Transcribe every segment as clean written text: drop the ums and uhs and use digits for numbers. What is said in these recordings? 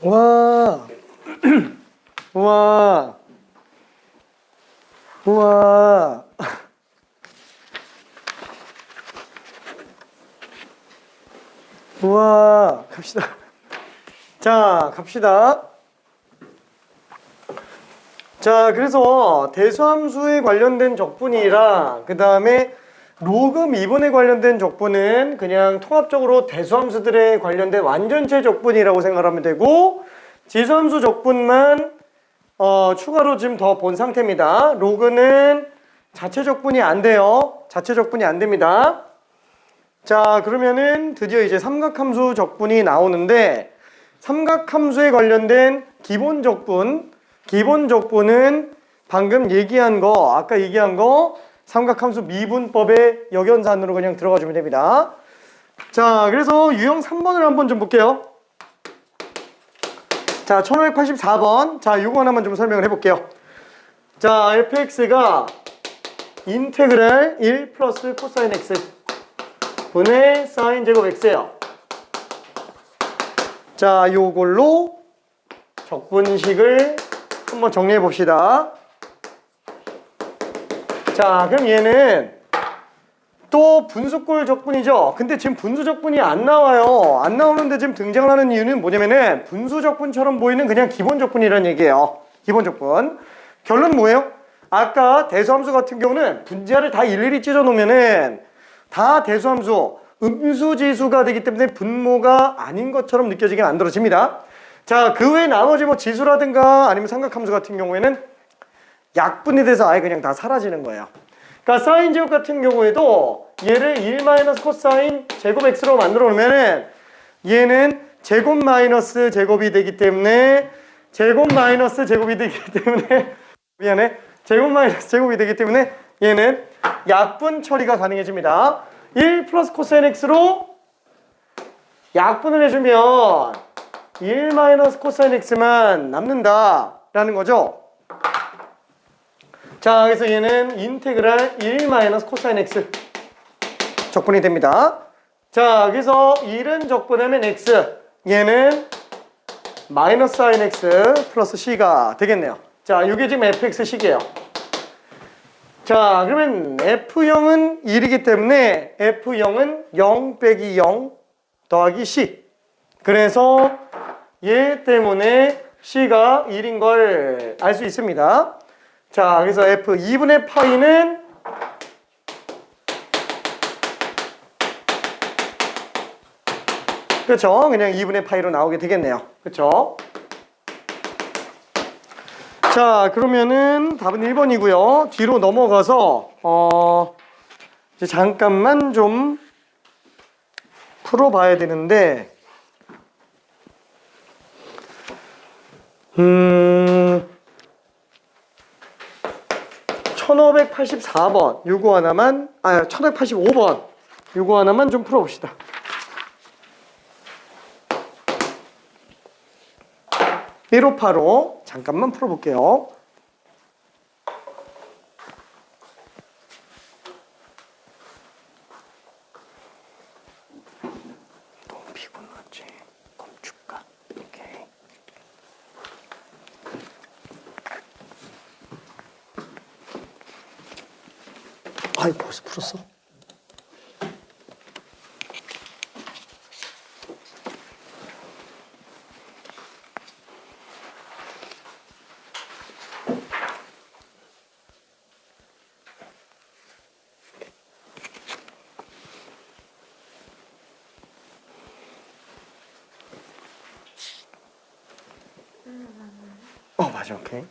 와, 우와, 우와. 우와, 갑시다. 자, 갑시다. 자, 그래서 대수함수에 관련된 적분이랑 그 다음에 로그 미분에 관련된 적분은 그냥 통합적으로 대수함수들에 관련된 완전체 적분이라고 생각하면 되고, 지수함수 적분만 추가로 지금 더 본 상태입니다. 로그는 자체 적분이 안 돼요. 자체 적분이 안 됩니다. 자, 그러면은 드디어 이제 삼각함수 적분이 나오는데, 삼각함수에 관련된 기본 적분은 방금 얘기한 거, 아까 얘기한 거 삼각함수 미분법의 역연산으로 그냥 들어가 주면 됩니다. 자, 그래서 유형 3번을 한번 좀 볼게요. 자, 1584번. 자, 요거 하나만 좀 설명을 해볼게요. 자, fx가 인테그랄 1 플러스 코사인 x 분의 사인 제곱 x예요. 자, 요걸로 적분식을 한번 정리해 봅시다. 자, 그럼 얘는 또 분수꼴 적분이죠. 근데 지금 분수 적분이 안 나와요. 안 나오는데 지금 등장을 하는 이유는 뭐냐면은 분수 적분처럼 보이는 그냥 기본 적분이라는 얘기예요. 기본 적분. 결론 뭐예요? 아까 대수함수 같은 경우는 분자를 다 일일이 찢어 놓으면은 다 대수함수, 음수지수가 되기 때문에 분모가 아닌 것처럼 느껴지게 만들어집니다. 자, 그 외에 나머지 뭐 지수라든가 아니면 삼각함수 같은 경우에는 약분이 돼서 아예 그냥 다 사라지는 거예요. 그러니까 사인 제곱 같은 경우에도 얘를 1 마이너스 코사인 제곱 x로 만들어 놓으면은 얘는 제곱 마이너스 제곱이 되기 때문에 미안해. 제곱 마이너스 제곱이 되기 때문에 얘는 약분 처리가 가능해집니다. 1 플러스 코사인 x로 약분을 해주면 1 마이너스 코사인 x만 남는다라는 거죠. 자, 그래서 얘는 인테그랄 1 마이너스 코사인 x 적분이 됩니다. 자, 그래서 1은 적분하면 x, 얘는 마이너스 사인 x 플러스 c가 되겠네요. 자, 이게 지금 fx식이에요. 자, 그러면 f0은 1이기 때문에 f0은 0 빼기 0 더하기 c. 그래서 얘 때문에 c가 1인 걸 알 수 있습니다. 자, 그래서 f 2분의 파이는 그쵸? 그냥 2분의 파이로 나오게 되겠네요. 그쵸? 자, 그러면은 답은 1번이고요. 뒤로 넘어가서 이제 잠깐만 좀 풀어봐야 되는데 1584번 요거 하나만 1585번 요거 하나만 좀 풀어봅시다. (158호) 잠깐만 풀어볼게요. 너무 피곤하지? 그럼 줄까? 오케이. 아이, 벌써 풀었어? 맞아, 오케이.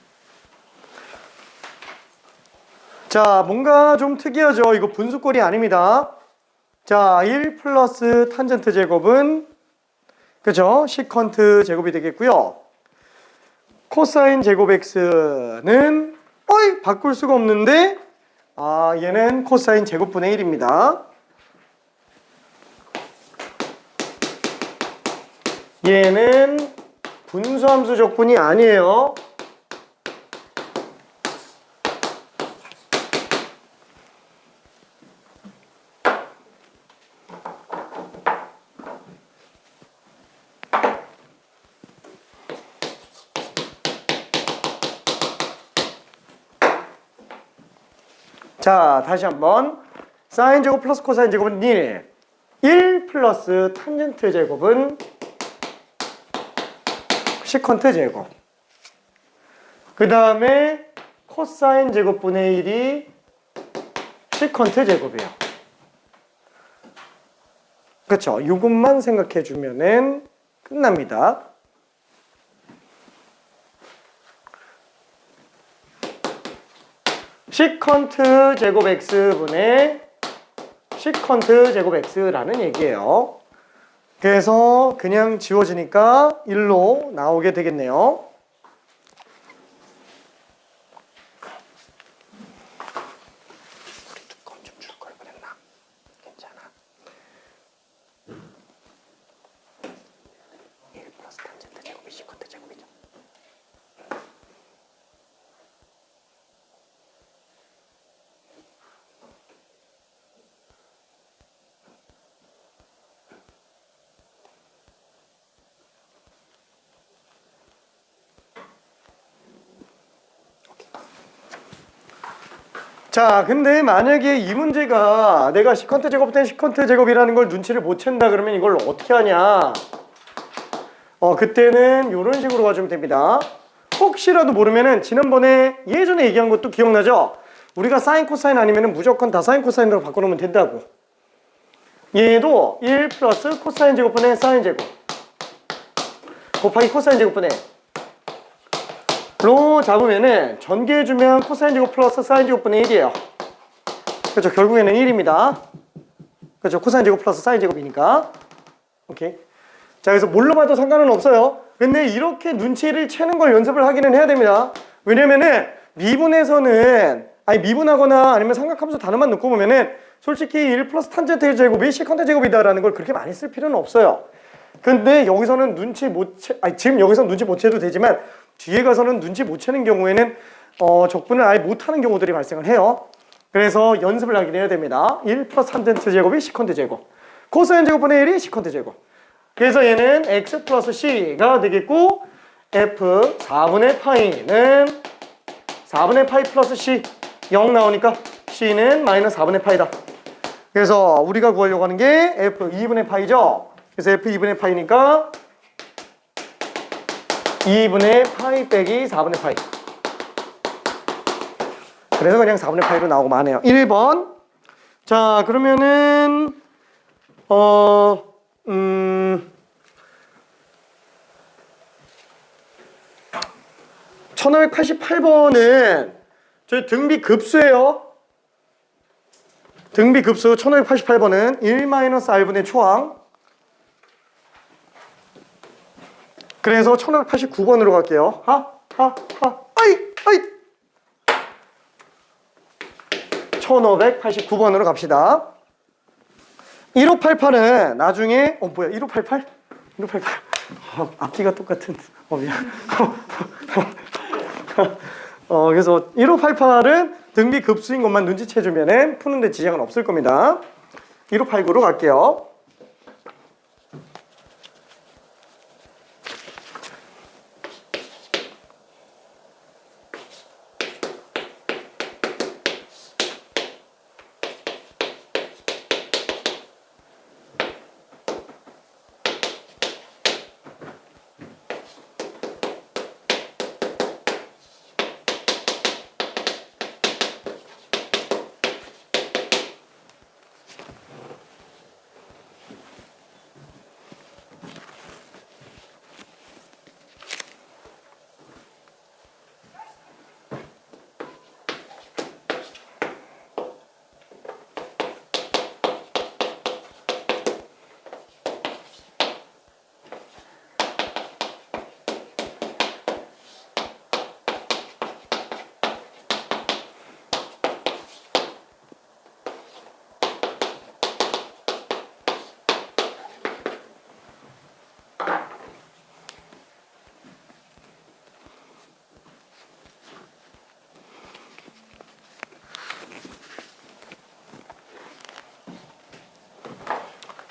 자, 뭔가 좀 특이하죠? 이거 분수꼴이 아닙니다. 자, 1 플러스 탄젠트 제곱은 그죠? 시컨트 제곱이 되겠고요. 코사인 제곱 x는 바꿀 수가 없는데 얘는 코사인 제곱분의 1입니다. 얘는 분수함수 적분이 아니에요. 자, 다시 한번. 사인 제곱 플러스 코사인 제곱은 1. 1 플러스 탄젠트 제곱은 시컨트 제곱. 그 다음에 코사인 제곱분의 1이 시컨트 제곱이에요. 그렇죠? 이것만 생각해 주면은 끝납니다. 시컨트 제곱 x분의 시컨트 제곱 x라는 얘기예요. 그래서 그냥 지워지니까 1로 나오게 되겠네요. 우리 두꺼운 좀 줄 걸 그랬나? 괜찮아. 1 플러스 탄젠트 제곱이 시컨트 제곱이죠. 자, 근데 만약에 이 문제가 내가 시컨트 제곱 대 시컨트 제곱이라는 걸 눈치를 못 챈다 그러면 이걸 어떻게 하냐? 그때는 이런 식으로 가주면 됩니다. 혹시라도 모르면은 지난번에 예전에 얘기한 것도 기억나죠? 우리가 사인 코사인 아니면은 무조건 다 사인 코사인으로 바꿔놓으면 된다고. 얘도 1 플러스 코사인 제곱분의 사인 제곱 곱하기 코사인 제곱분의 로 잡으면은 전개해주면 코사인 제곱 플러스 사인 제곱분의 1이에요. 그렇죠. 결국에는 1입니다. 그렇죠. 코사인 제곱 플러스 사인 제곱이니까. 오케이. 자, 그래서 뭘로 봐도 상관은 없어요. 근데 이렇게 눈치를 채는 걸 연습을 하기는 해야 됩니다. 왜냐면은 미분에서는 미분하거나 아니면 삼각함수 단어만 놓고 보면은 솔직히 1 플러스 탄젠트 제곱이 시컨트 제곱이다라는 걸 그렇게 많이 쓸 필요는 없어요. 근데 여기서는 눈치 못 채, 지금 여기서 눈치 못 채도 되지만 뒤에 가서는 눈치 못 채는 경우에는 적분을 아예 못하는 경우들이 발생을 해요. 그래서 연습을 하긴 해야 됩니다. 1 플러스 탄젠트 제곱이 시컨트 제곱, 코사인 제곱분의 1이 시컨트 제곱. 그래서 얘는 x 플러스 c가 되겠고 f 4분의 파이는 4분의 파이 플러스 c 0 나오니까 c는 마이너스 4분의 파이다. 그래서 우리가 구하려고 하는 게 f 2분의 파이죠. 그래서 f 2분의 파이니까 2분의 파이 빼기 4분의 파이. 그래서 그냥 4분의 파이로 나오고 마네요. 1번. 자, 그러면은 1588번은 저희 등비 급수예요. 등비 급수 1588번은 1-r분의 초항. 그래서 1589번으로 갈게요. 아이 1589번으로 갑시다. 1588은 나중에 1588? 1588 앞뒤가 똑같은 미안. 그래서 1588은 등비 급수인 것만 눈치채주면 푸는데 지장은 없을 겁니다. 1589로 갈게요.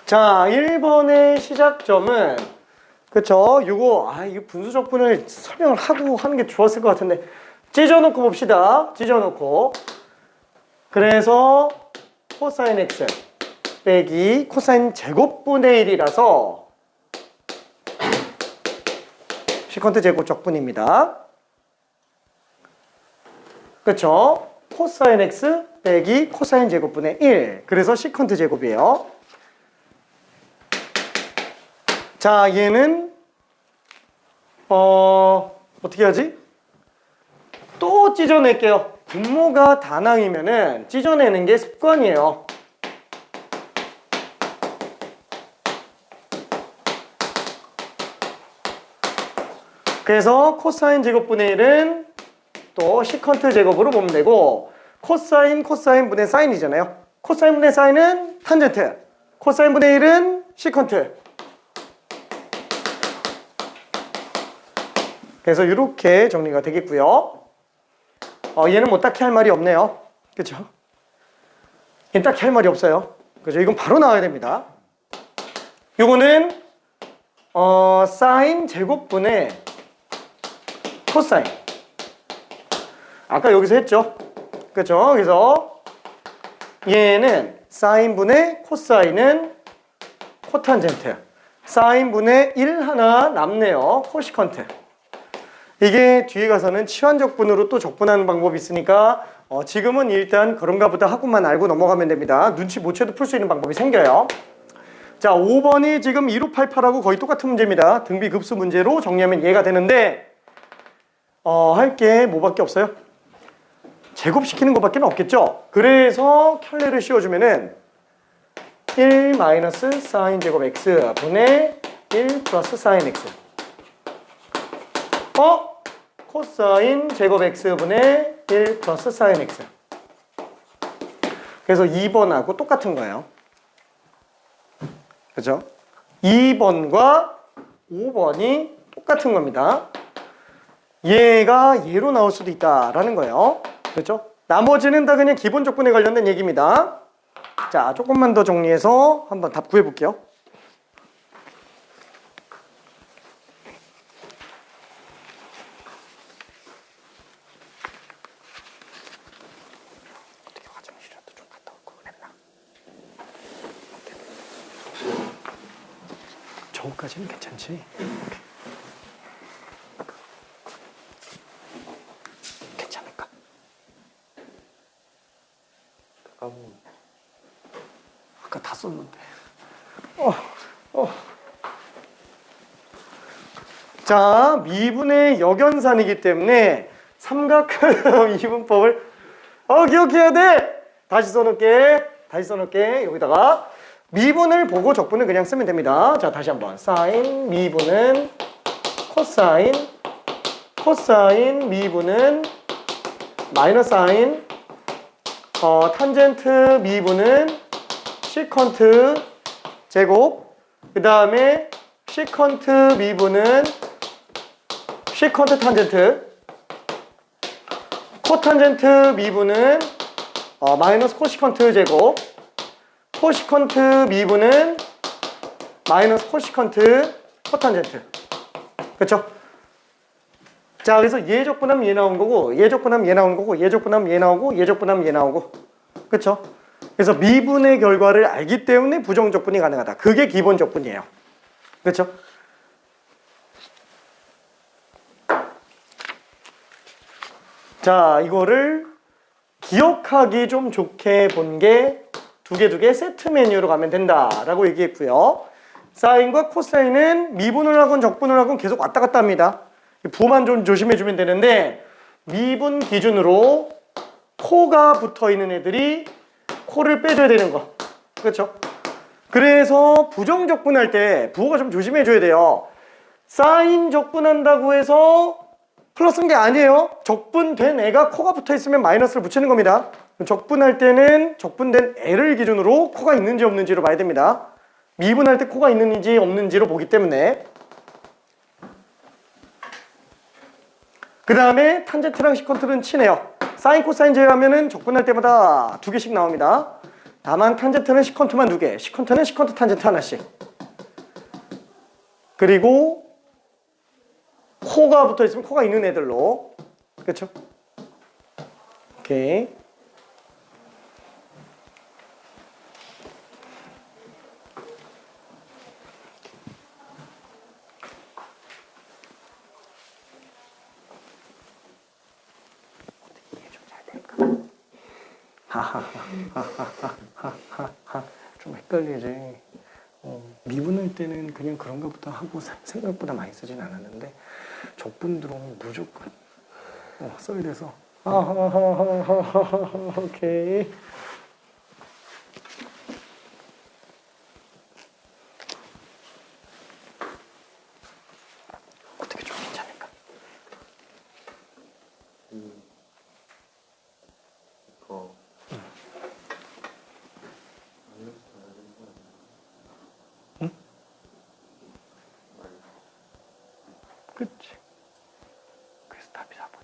자, 1번의 시작점은 그쵸? 이거 분수 적분을 설명을 하고 하는 게 좋았을 것 같은데 찢어놓고 봅시다. 찢어놓고 그래서 코사인 x 빼기 코사인 제곱분의 1이라서 시컨트 제곱 적분입니다. 그쵸? 코사인 x 빼기 코사인 제곱분의 1. 그래서 시컨트 제곱이에요. 자, 얘는 어떻게 하지? 또 찢어낼게요. 분모가 다항이면은 찢어내는 게 습관이에요. 그래서 코사인 제곱분의 1은 또 시컨트 제곱으로 보면 되고, 코사인 분의 사인이잖아요. 코사인 분의 사인은 탄젠트, 코사인 분의 1은 시컨트. 그래서 이렇게 정리가 되겠고요. 얘는 뭐 딱히 할 말이 없네요. 그쵸? 얘는 딱히 할 말이 없어요. 그죠? 이건 바로 나와야 됩니다. 요거는 사인 제곱분의 코사인. 아까 여기서 했죠? 그쵸? 그래서 얘는 사인분의 코사인은 코탄젠트, 사인분의 1 하나 남네요. 코시컨트. 이게 뒤에 가서는 치환적분으로 또 적분하는 방법이 있으니까 지금은 일단 그런가 보다 하고만 알고 넘어가면 됩니다. 눈치 못 채도 풀 수 있는 방법이 생겨요. 자, 5번이 지금 1588하고 거의 똑같은 문제입니다. 등비급수 문제로 정리하면 이해가 되는데 할 게 뭐밖에 없어요? 제곱시키는 것밖에 없겠죠? 그래서 켤레를 씌워주면은 1 마이너스 사인 제곱 x 분의 1 플러스 사인 x 코사인 제곱 x분의 1 플러스 사인 x. 그래서 2번하고 똑같은 거예요. 그죠? 2번과 5번이 똑같은 겁니다. 얘가 얘로 나올 수도 있다라는 거예요. 그렇죠? 나머지는 다 그냥 기본 적분에 관련된 얘기입니다. 자, 조금만 더 정리해서 한번 답 구해볼게요. 저거까지는 괜찮지? 괜찮을까? 아까 다 썼는데. 자, 미분의 역연산이기 때문에 삼각형 미분법을 기억해야 돼! 다시 써놓을게. 여기다가 미분을 보고 적분을 그냥 쓰면 됩니다. 자, 다시 한번. 사인 미분은 코사인, 코사인 미분은 마이너스 사인, 탄젠트 미분은 시컨트 제곱, 그 다음에 시컨트 미분은 시컨트 탄젠트, 코탄젠트 미분은 마이너스 코시컨트 제곱, 코시컨트 미분은 마이너스 코시컨트 코탄젠트. 그렇죠? 자, 그래서 얘 적분하면 얘 나온 거고, 얘 적분하면 얘 나온 거고, 얘 적분하면 얘 나오고, 얘 적분하면 얘 나오고. 그렇죠? 그래서 미분의 결과를 알기 때문에 부정 적분이 가능하다. 그게 기본 적분이에요. 그렇죠? 자, 이거를 기억하기 좀 좋게 본 게 두 개 세트 메뉴로 가면 된다라고 얘기했고요. 사인과 코사인은 미분을 하건 적분을 하건 계속 왔다 갔다 합니다. 부호만 좀 조심해주면 되는데, 미분 기준으로 코가 붙어있는 애들이 코를 빼줘야 되는 거. 그렇죠? 그래서 부정 적분할 때 부호가 좀 조심해줘야 돼요. 사인 적분한다고 해서 플러스인 게 아니에요. 적분된 애가 코가 붙어있으면 마이너스를 붙이는 겁니다. 적분할 때는 적분된 애를 기준으로 코가 있는지 없는지로 봐야 됩니다. 미분할 때 코가 있는지 없는지로 보기 때문에. 그 다음에 탄젠트랑 시컨트는 친해요. 사인 코사인 제외하면은 적분할 때마다 2개씩 나옵니다. 다만 탄젠트는 시컨트만 2개, 시컨트는 시컨트 탄젠트 하나씩. 그리고 코가 붙어있으면 코가 있는 애들로. 그렇죠? 오케이. 하하하하하하하하. 좀 헷갈리지. 미분할 때는 그냥 그런가 보다 하고 생각보다 많이 쓰진 않았는데 적분 들어오면 무조건 써야 돼서 오케이. 어떻게 좀 괜찮을까? 응? 그치. 그래서 답이 4번.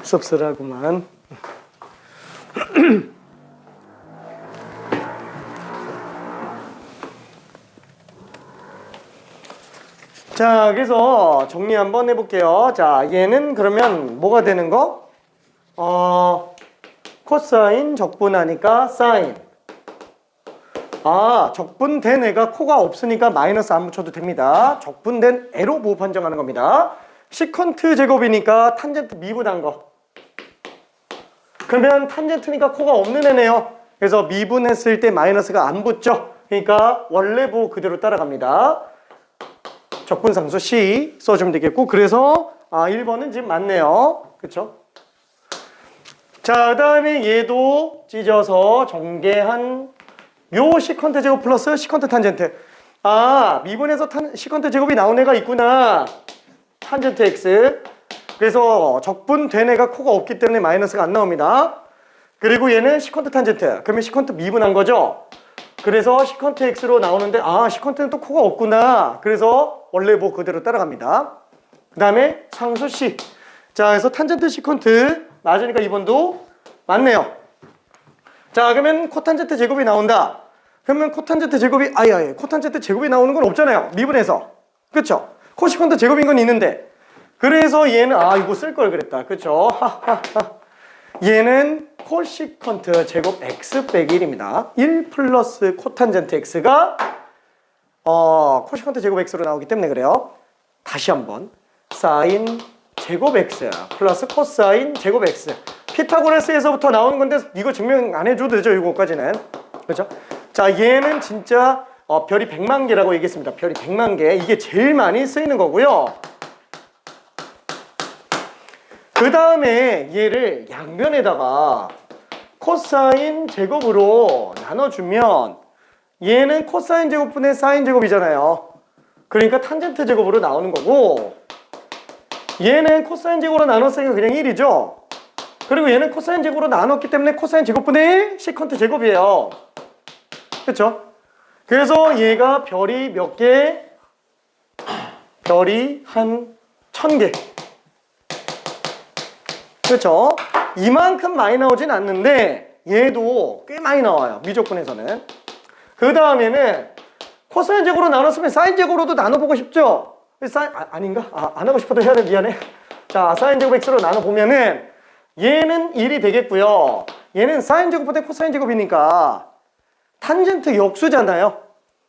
씁쓸하구만. 자, 그래서 정리 한번 해볼게요. 자, 얘는 그러면 뭐가 되는 거? 코사인 적분하니까 사인. 적분된 애가 코가 없으니까 마이너스 안 붙여도 됩니다. 적분된 애로 부호 판정하는 겁니다. 시컨트 제곱이니까 탄젠트 미분한 거. 그러면 탄젠트니까 코가 없는 애네요. 그래서 미분했을 때 마이너스가 안 붙죠. 그러니까 원래 부호 그대로 따라갑니다. 적분상수 C 써주면 되겠고, 그래서 1번은 지금 맞네요. 그쵸? 자, 그 다음에 얘도 찢어서 정개한 요 시컨트 제곱 플러스 시컨트 탄젠트. 미분에서 시컨트 제곱이 나온 애가 있구나. 탄젠트 X. 그래서 적분된 애가 코가 없기 때문에 마이너스가 안 나옵니다. 그리고 얘는 시컨트 탄젠트. 그러면 시컨트 미분한 거죠. 그래서 시컨트 X로 나오는데 시컨트는 또 코가 없구나. 그래서 원래 뭐 그대로 따라갑니다. 그 다음에 상수 C. 자, 그래서 탄젠트 시컨트 맞으니까 2번도 맞네요. 자, 그러면 코탄젠트 제곱이 나온다. 그러면 코탄젠트 제곱이 코탄젠트 제곱이 나오는 건 없잖아요. 미분해서. 그쵸? 코시컨트 제곱인 건 있는데. 그래서 얘는 이거 쓸 걸 그랬다. 그쵸? 얘는 코시컨트 제곱 x 빼기 1입니다. 1 플러스 코탄젠트 x가 코시컨트 제곱 x로 나오기 때문에 그래요. 다시 한번 사인 제곱 x 플러스 코사인 제곱 x. 피타고라스에서부터 나오는 건데 이거 증명 안 해줘도 되죠. 이거까지는. 그렇죠? 자, 얘는 진짜 별이 100만 개라고 얘기했습니다. 별이 100만 개. 이게 제일 많이 쓰이는 거고요. 그 다음에 얘를 양변에다가 코사인 제곱으로 나눠주면 얘는 코사인 제곱분의 사인 제곱이잖아요. 그러니까 탄젠트 제곱으로 나오는 거고, 얘는 코사인 제곱으로 나눴으니까 그냥 1이죠. 그리고 얘는 코사인 제곱으로 나눴기 때문에 코사인 제곱분의 시컨트 제곱이에요. 그렇죠? 그래서 얘가 별이 몇 개? 별이 한 1000개. 그렇죠? 이만큼 많이 나오진 않는데 얘도 꽤 많이 나와요. 미적분에서는. 그 다음에는 코사인 제곱으로 나눴으면 사인 제곱으로도 나눠보고 싶죠? 아닌가? 안 하고 싶어도 해야 돼. 미안해. 자, 사인 제곱 x로 나눠보면은 얘는 1이 되겠고요. 얘는 사인 제곱보다 코사인 제곱이니까 탄젠트 역수잖아요.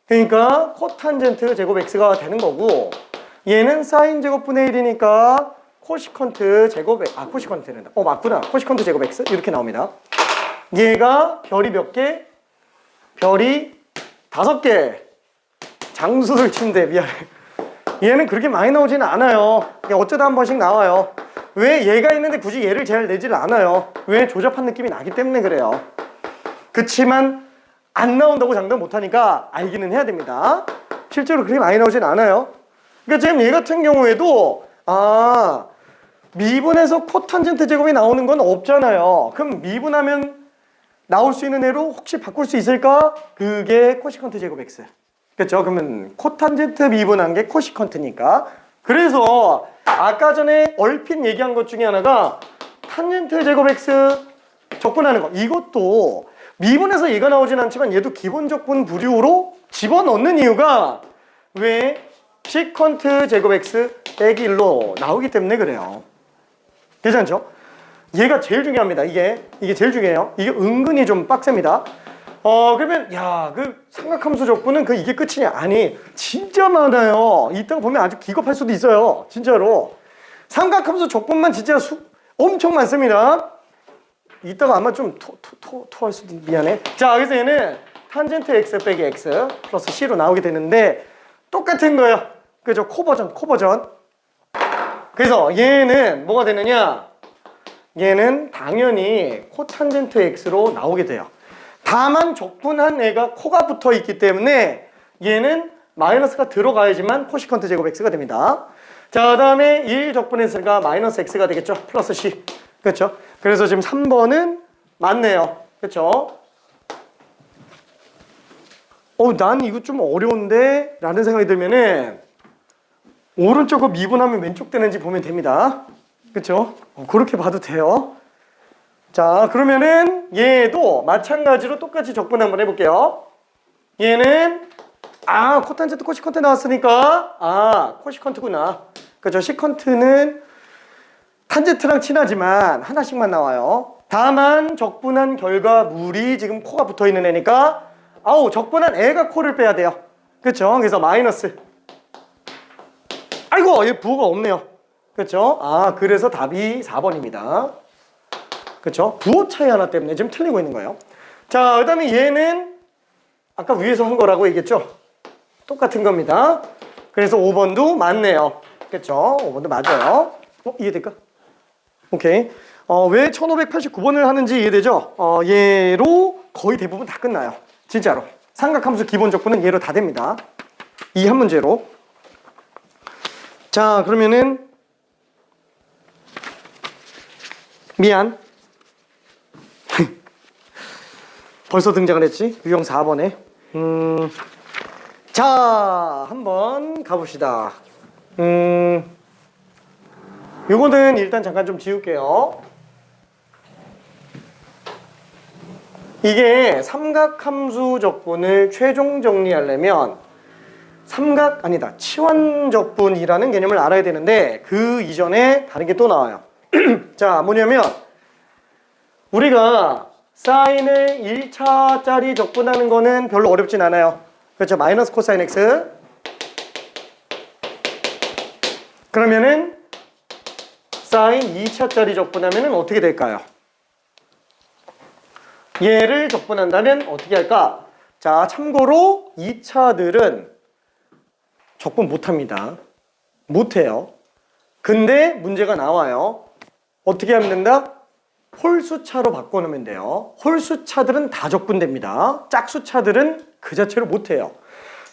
그러니까 코탄젠트 제곱 x가 되는 거고, 얘는 사인 제곱분의 1이니까 코시컨트 제곱 코시컨트는 맞구나. 코시컨트 제곱 x 이렇게 나옵니다. 얘가 별이 몇 개? 별이 5개. 장수를 친대. 미안해. 얘는 그렇게 많이 나오지는 않아요. 어쩌다 한 번씩 나와요. 왜? 얘가 있는데 굳이 얘를 잘 내질 않아요. 왜? 조잡한 느낌이 나기 때문에 그래요. 그치만 안 나온다고 장담 못하니까 알기는 해야 됩니다. 실제로 그렇게 많이 나오진 않아요. 그러니까 지금 얘 같은 경우에도 미분에서 코탄젠트 제곱이 나오는 건 없잖아요. 그럼 미분하면 나올 수 있는 애로 혹시 바꿀 수 있을까? 그게 코시컨트 제곱 x. 그렇죠? 그러면 코탄젠트 미분한 게 코시컨트니까. 그래서 아까 전에 얼핏 얘기한 것 중에 하나가 탄젠트 제곱 x 적분하는 거. 이것도 미분에서 얘가 나오진 않지만 얘도 기본 적분 부류로 집어넣는 이유가 왜? 시컨트 제곱 x 빼기 1로 나오기 때문에 그래요. 괜찮죠? 얘가 제일 중요합니다. 이게 제일 중요해요. 이게 은근히 좀 빡셉니다. 그러면 그 삼각함수 적분은 이게 끝이냐? 아니, 진짜 많아요. 이따가 보면 아주 기겁할 수도 있어요. 진짜로. 삼각함수 적분만 진짜 엄청 많습니다. 이따가 아마 좀 토할 수도 미안해. 자, 그래서 얘는 탄젠트 x 빼기 x 플러스 c로 나오게 되는데 똑같은 거예요. 그죠? 코버전. 그래서 얘는 뭐가 되느냐? 얘는 당연히 코탄젠트 x로 나오게 돼요. 다만 적분한 애가 코가 붙어 있기 때문에 얘는 마이너스가 들어가야지만 코시컨트 제곱 x가 됩니다. 자, 다음에 1 적분했으니까 마이너스 x가 되겠죠? 플러스 c. 그렇죠? 그래서 지금 3번은 맞네요. 그렇죠? 난 이거 좀 어려운데? 라는 생각이 들면은 오른쪽을 미분하면 왼쪽 되는지 보면 됩니다. 그렇죠? 그렇게 봐도 돼요. 자, 그러면은 얘도 마찬가지로 똑같이 적분 한번 해볼게요. 얘는 코탄젠트 코시컨트 나왔으니까 코시컨트구나. 그렇죠? 시컨트는 탄젠트랑 친하지만 하나씩만 나와요. 다만 적분한 결과물이 지금 코가 붙어있는 애니까 적분한 애가 코를 빼야 돼요. 그렇죠? 그래서 마이너스. 아이고, 얘 부호가 없네요. 그렇죠? 그래서 답이 4번입니다. 그렇죠? 부호 차이 하나 때문에 지금 틀리고 있는 거예요. 자, 그 다음에 얘는 아까 위에서 한 거라고 얘기했죠? 똑같은 겁니다. 그래서 5번도 맞네요. 그렇죠? 5번도 맞아요. 이해될까? 오케이. 왜 1589번을 하는지 이해되죠? 얘로 거의 대부분 다 끝나요. 진짜로. 삼각함수 기본 적분은 얘로 다 됩니다. 이 한 문제로. 자, 그러면은 미안. 벌써 등장을 했지? 유형 4번에. 자, 한번 가봅시다. 요거는 일단 잠깐 좀 지울게요. 이게 삼각함수 적분을 최종 정리하려면 치환적분이라는 개념을 알아야 되는데 그 이전에 다른 게 또 나와요. 자, 뭐냐면 우리가 사인을 1차짜리 적분하는 거는 별로 어렵진 않아요. 그렇죠? 마이너스 코사인 x. 그러면은 사인 2차짜리 적분하면은 어떻게 될까요? 얘를 적분한다면 어떻게 할까? 자, 참고로 2차들은 적분 못합니다. 못해요. 근데 문제가 나와요. 어떻게 하면 된다? 홀수차로 바꿔놓으면 돼요. 홀수차들은 다 적분됩니다. 짝수차들은 그 자체로 못해요.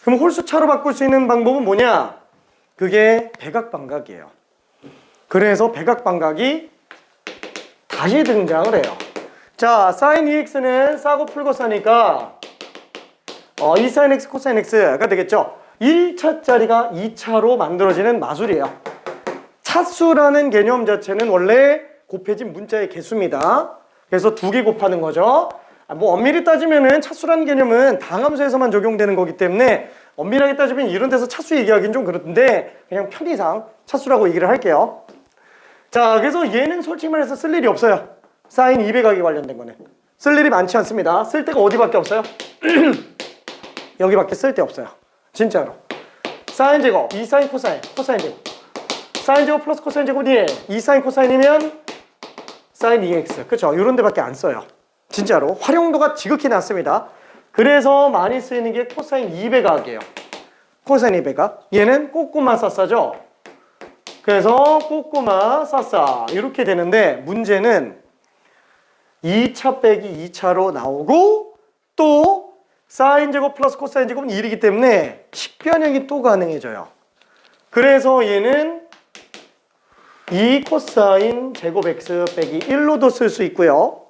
그럼 홀수차로 바꿀 수 있는 방법은 뭐냐? 그게 백악반각이에요. 그래서 백악반각이 다시 등장을 해요. 자, sin 2x는 싸고 풀고 싸니까 2sin x 코사인 x가 되겠죠. 1차짜리가 2차로 만들어지는 마술이에요. 차수라는 개념 자체는 원래 곱해진 문자의 개수입니다. 그래서 2개 곱하는 거죠. 엄밀히 따지면은 차수라는 개념은 다함수에서만 적용되는 거기 때문에 엄밀하게 따지면 이런 데서 차수 얘기하기는 좀 그렇던데 그냥 편의상 차수라고 얘기를 할게요. 자, 그래서 얘는 솔직히 말해서 쓸 일이 없어요. 사인 200하기 관련된 거는 쓸 일이 많지 않습니다. 쓸 데가 어디밖에 없어요? 여기밖에 쓸 데 없어요. 진짜로. 사인 제곱, 2사인 코사인, 코사인 제곱. 사인 제곱 플러스 코사인 제곱이 2사인 코사인이면 사인 2x. 그쵸? 이런 데밖에 안 써요. 진짜로. 활용도가 지극히 낮습니다. 그래서 많이 쓰이는 게 코사인 200악이에요. 코사인 200악. 얘는 꼬꼬마 싸싸죠? 그래서 꼬꼬마 싸싸. 이렇게 되는데 문제는 2차 빼기 2차로 나오고 또 사인 제곱 플러스 코사인 제곱은 1이기 때문에 식변형이 또 가능해져요. 그래서 얘는 2 코사인 제곱 x 빼기 1로도 쓸 수 있고요.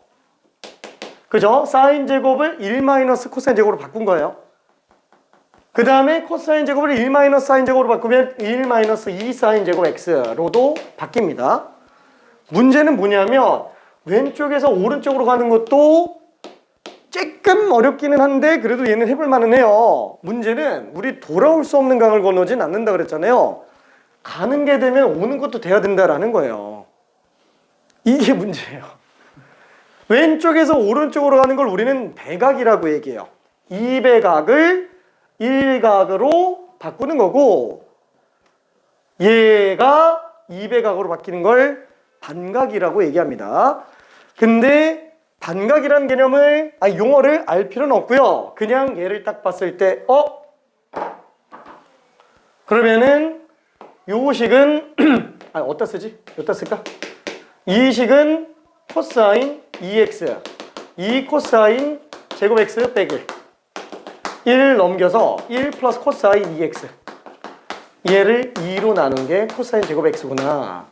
그죠? 사인 제곱을 1 마이너스 코사인 제곱으로 바꾼 거예요. 그 다음에 코사인 제곱을 1 마이너스 사인 제곱으로 바꾸면 1 마이너스 2 사인 제곱 x로도 바뀝니다. 문제는 뭐냐면 왼쪽에서 오른쪽으로 가는 것도 조금 어렵기는 한데 그래도 얘는 해볼 만은 해요. 문제는 우리 돌아올 수 없는 강을 건너진 않는다 그랬잖아요. 가는 게 되면 오는 것도 돼야 된다라는 거예요. 이게 문제예요. 왼쪽에서 오른쪽으로 가는 걸 우리는 배각이라고 얘기해요. 이 배각을 1각으로 바꾸는 거고 얘가 2배각으로 바뀌는 걸 반각이라고 얘기합니다. 근데 반각이라는 개념을, 용어를 알 필요는 없고요. 그냥 얘를 딱 봤을 때 그러면은 요 식은 어디다 쓰지? 여기다 쓸까? 이 식은 코사인 2x, 2 코사인 제곱 x 빼기 1 넘겨서 1 플러스 코사인 2x, 얘를 2로 나눈 게 코사인 제곱 x구나.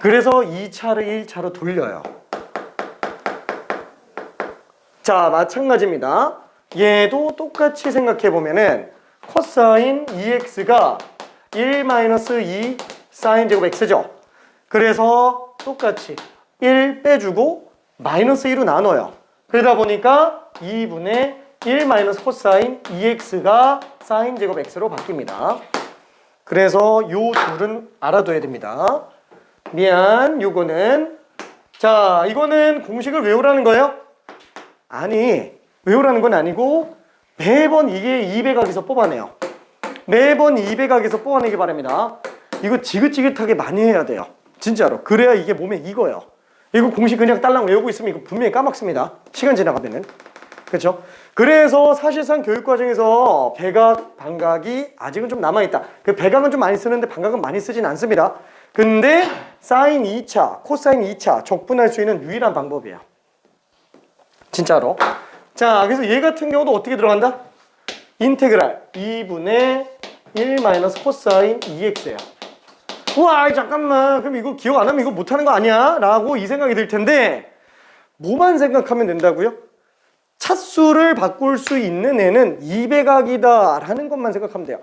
그래서 2차를 1차로 돌려요. 자, 마찬가지입니다. 얘도 똑같이 생각해보면은 코사인 2x가 1-2 사인 제곱 x죠. 그래서 똑같이 1 빼주고 마이너스 2로 나눠요. 그러다 보니까 2분의 1 마이너스 코사인 2x가 사인 제곱 x로 바뀝니다. 그래서 요 둘은 알아둬야 됩니다. 미안, 요거는. 자, 이거는 공식을 외우라는 거예요? 아니, 외우라는 건 아니고 매번 이게 2배각에서 뽑아내요. 매번 2배각에서 뽑아내기 바랍니다. 이거 지긋지긋하게 많이 해야 돼요. 진짜로. 그래야 이게 몸에 익어요. 이거 공식 그냥 딸랑 외우고 있으면 이거 분명히 까먹습니다. 시간 지나가면은. 그렇죠? 그래서 사실상 교육과정에서 배각, 반각이 아직은 좀 남아있다. 그 배각은 좀 많이 쓰는데 반각은 많이 쓰진 않습니다. 근데 사인 2차, 코사인 2차 적분할 수 있는 유일한 방법이에요. 진짜로. 자, 그래서 얘 같은 경우도 어떻게 들어간다? 인테그랄 2분의 1 마이너스 코사인 2x예요. 우와, 잠깐만. 그럼 이거 기억 안 하면 이거 못하는 거 아니야? 라고 이 생각이 들 텐데 뭐만 생각하면 된다고요? 차수를 바꿀 수 있는 애는 2배각이다 라는 것만 생각하면 돼요.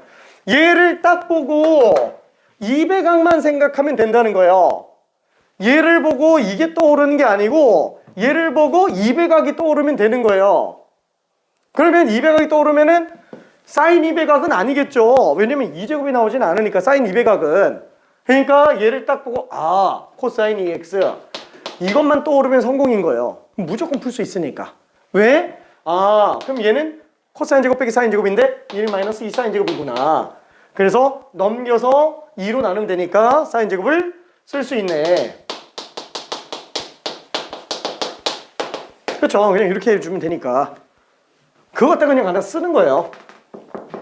얘를 딱 보고 2배각만 생각하면 된다는 거예요. 얘를 보고 이게 떠오르는 게 아니고 얘를 보고 2배각이 떠오르면 되는 거예요. 그러면 2배각이 떠오르면은 사인 2배각은 아니겠죠. 왜냐면 2제곱이 나오진 않으니까 사인 2배각은. 그러니까 얘를 딱 보고 코사인 2x 이것만 떠오르면 성공인 거예요. 무조건 풀 수 있으니까. 왜? 그럼 얘는 코사인 제곱 빼기 사인 제곱인데 1 마이너스 2 사인 제곱이구나. 그래서 넘겨서 2로 나누면 되니까 사인 제곱을 쓸 수 있네. 그렇죠. 그냥 이렇게 해주면 되니까. 그거 갖다 그냥 하나 쓰는 거예요.